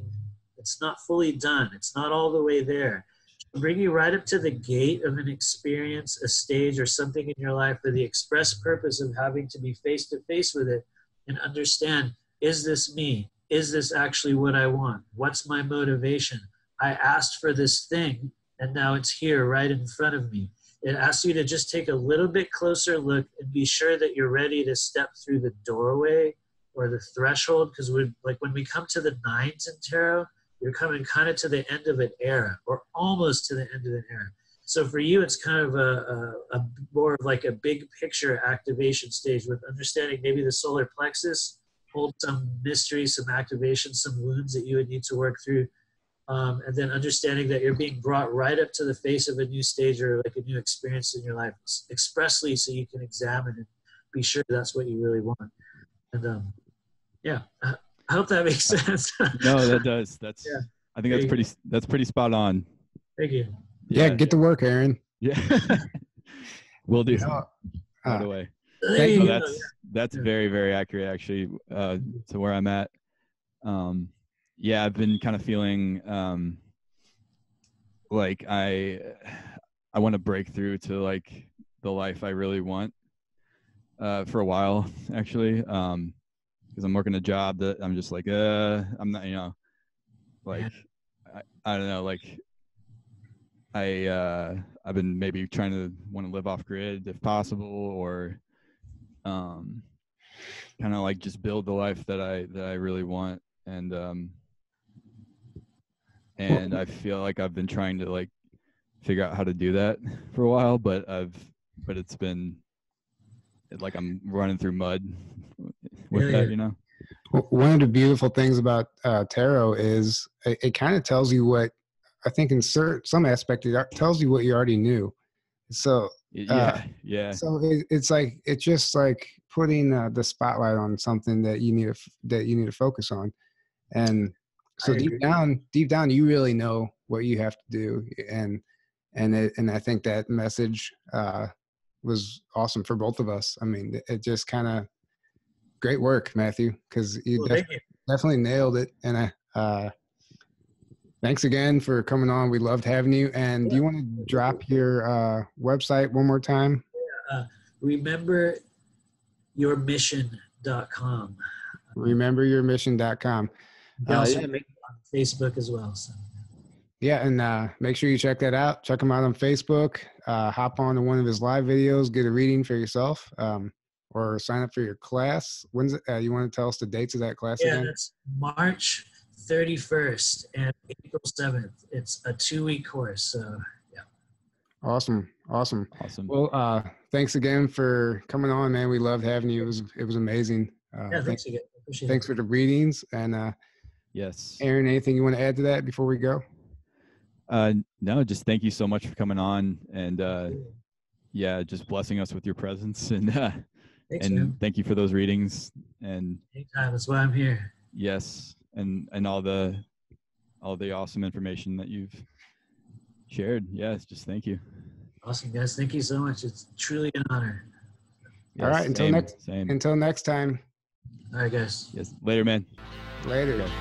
done. It's not all the way there. It'll bring you right up to the gate of an experience, a stage, or something in your life for the express purpose of having to be face to face with it and understand, is this me? Is this actually what I want? What's my motivation? I asked for this thing, and now it's here right in front of me. It asks you to just take a little bit closer look and be sure that you're ready to step through the doorway or the threshold, because like when we come to the 9s in tarot, you're coming kind of to the end of an era, or almost to the end of an era. So for you, it's kind of a more of like a big picture activation stage with understanding maybe the solar plexus holds some mystery, some activation, some wounds that you would need to work through. And then understanding that you're being brought right up to the face of a new stage or like a new experience in your life expressly, so you can examine and be sure that's what you really want. And yeah, I hope that makes sense. No, that does. Yeah. I think that's pretty spot on. Thank you. Yeah, get to work, Aaron. Yeah. Will do. Right away. So that's very, very accurate actually, to where I'm at. Yeah, I've been kind of feeling like I want to break through to like the life I really want for a while, actually, because I'm working a job that I'm just like, I'm not, like, I don't know, like I've been maybe trying to want to live off grid if possible, or kind of like just build the life that I really want, and I feel like I've been trying to like figure out how to do that for a while, but it's been like I'm running through mud with that, One of the beautiful things about tarot is it kind of tells you what, I think in some aspect, it tells you what you already knew. So yeah. So it's just like putting the spotlight on something that you need to focus on, and so deep down, you really know what you have to do, and I think that message was awesome for both of us. I mean, it just kind of great work, Matthew, because you definitely nailed it, and thanks again for coming on. We loved having you. And do you want to drop your website one more time? RememberYourMission.com. RememberYourMission.com. Also on Facebook as well. So. Yeah, and make sure you check that out. Check him out on Facebook. Hop on to one of his live videos, get a reading for yourself, or sign up for your class. When's it? You want to tell us the dates of that class again? Yeah, that's March 31st and April 7th. It's a 2-week course. So, yeah. Awesome. Well, thanks again for coming on, man. We loved having you. It was amazing. Thanks again. Appreciate thanks it. for the readings. And yes. Aaron, anything you want to add to that before we go? No, just thank you so much for coming on, and just blessing us with your presence, and thank you for those readings. And anytime, that's why I'm here. Yes, and all the awesome information that you've shared. Yes, just thank you. Awesome, guys. Thank you so much. It's truly an honor. Yes, all right, until next time. All right, guys. Yes, later, man. Later. Okay.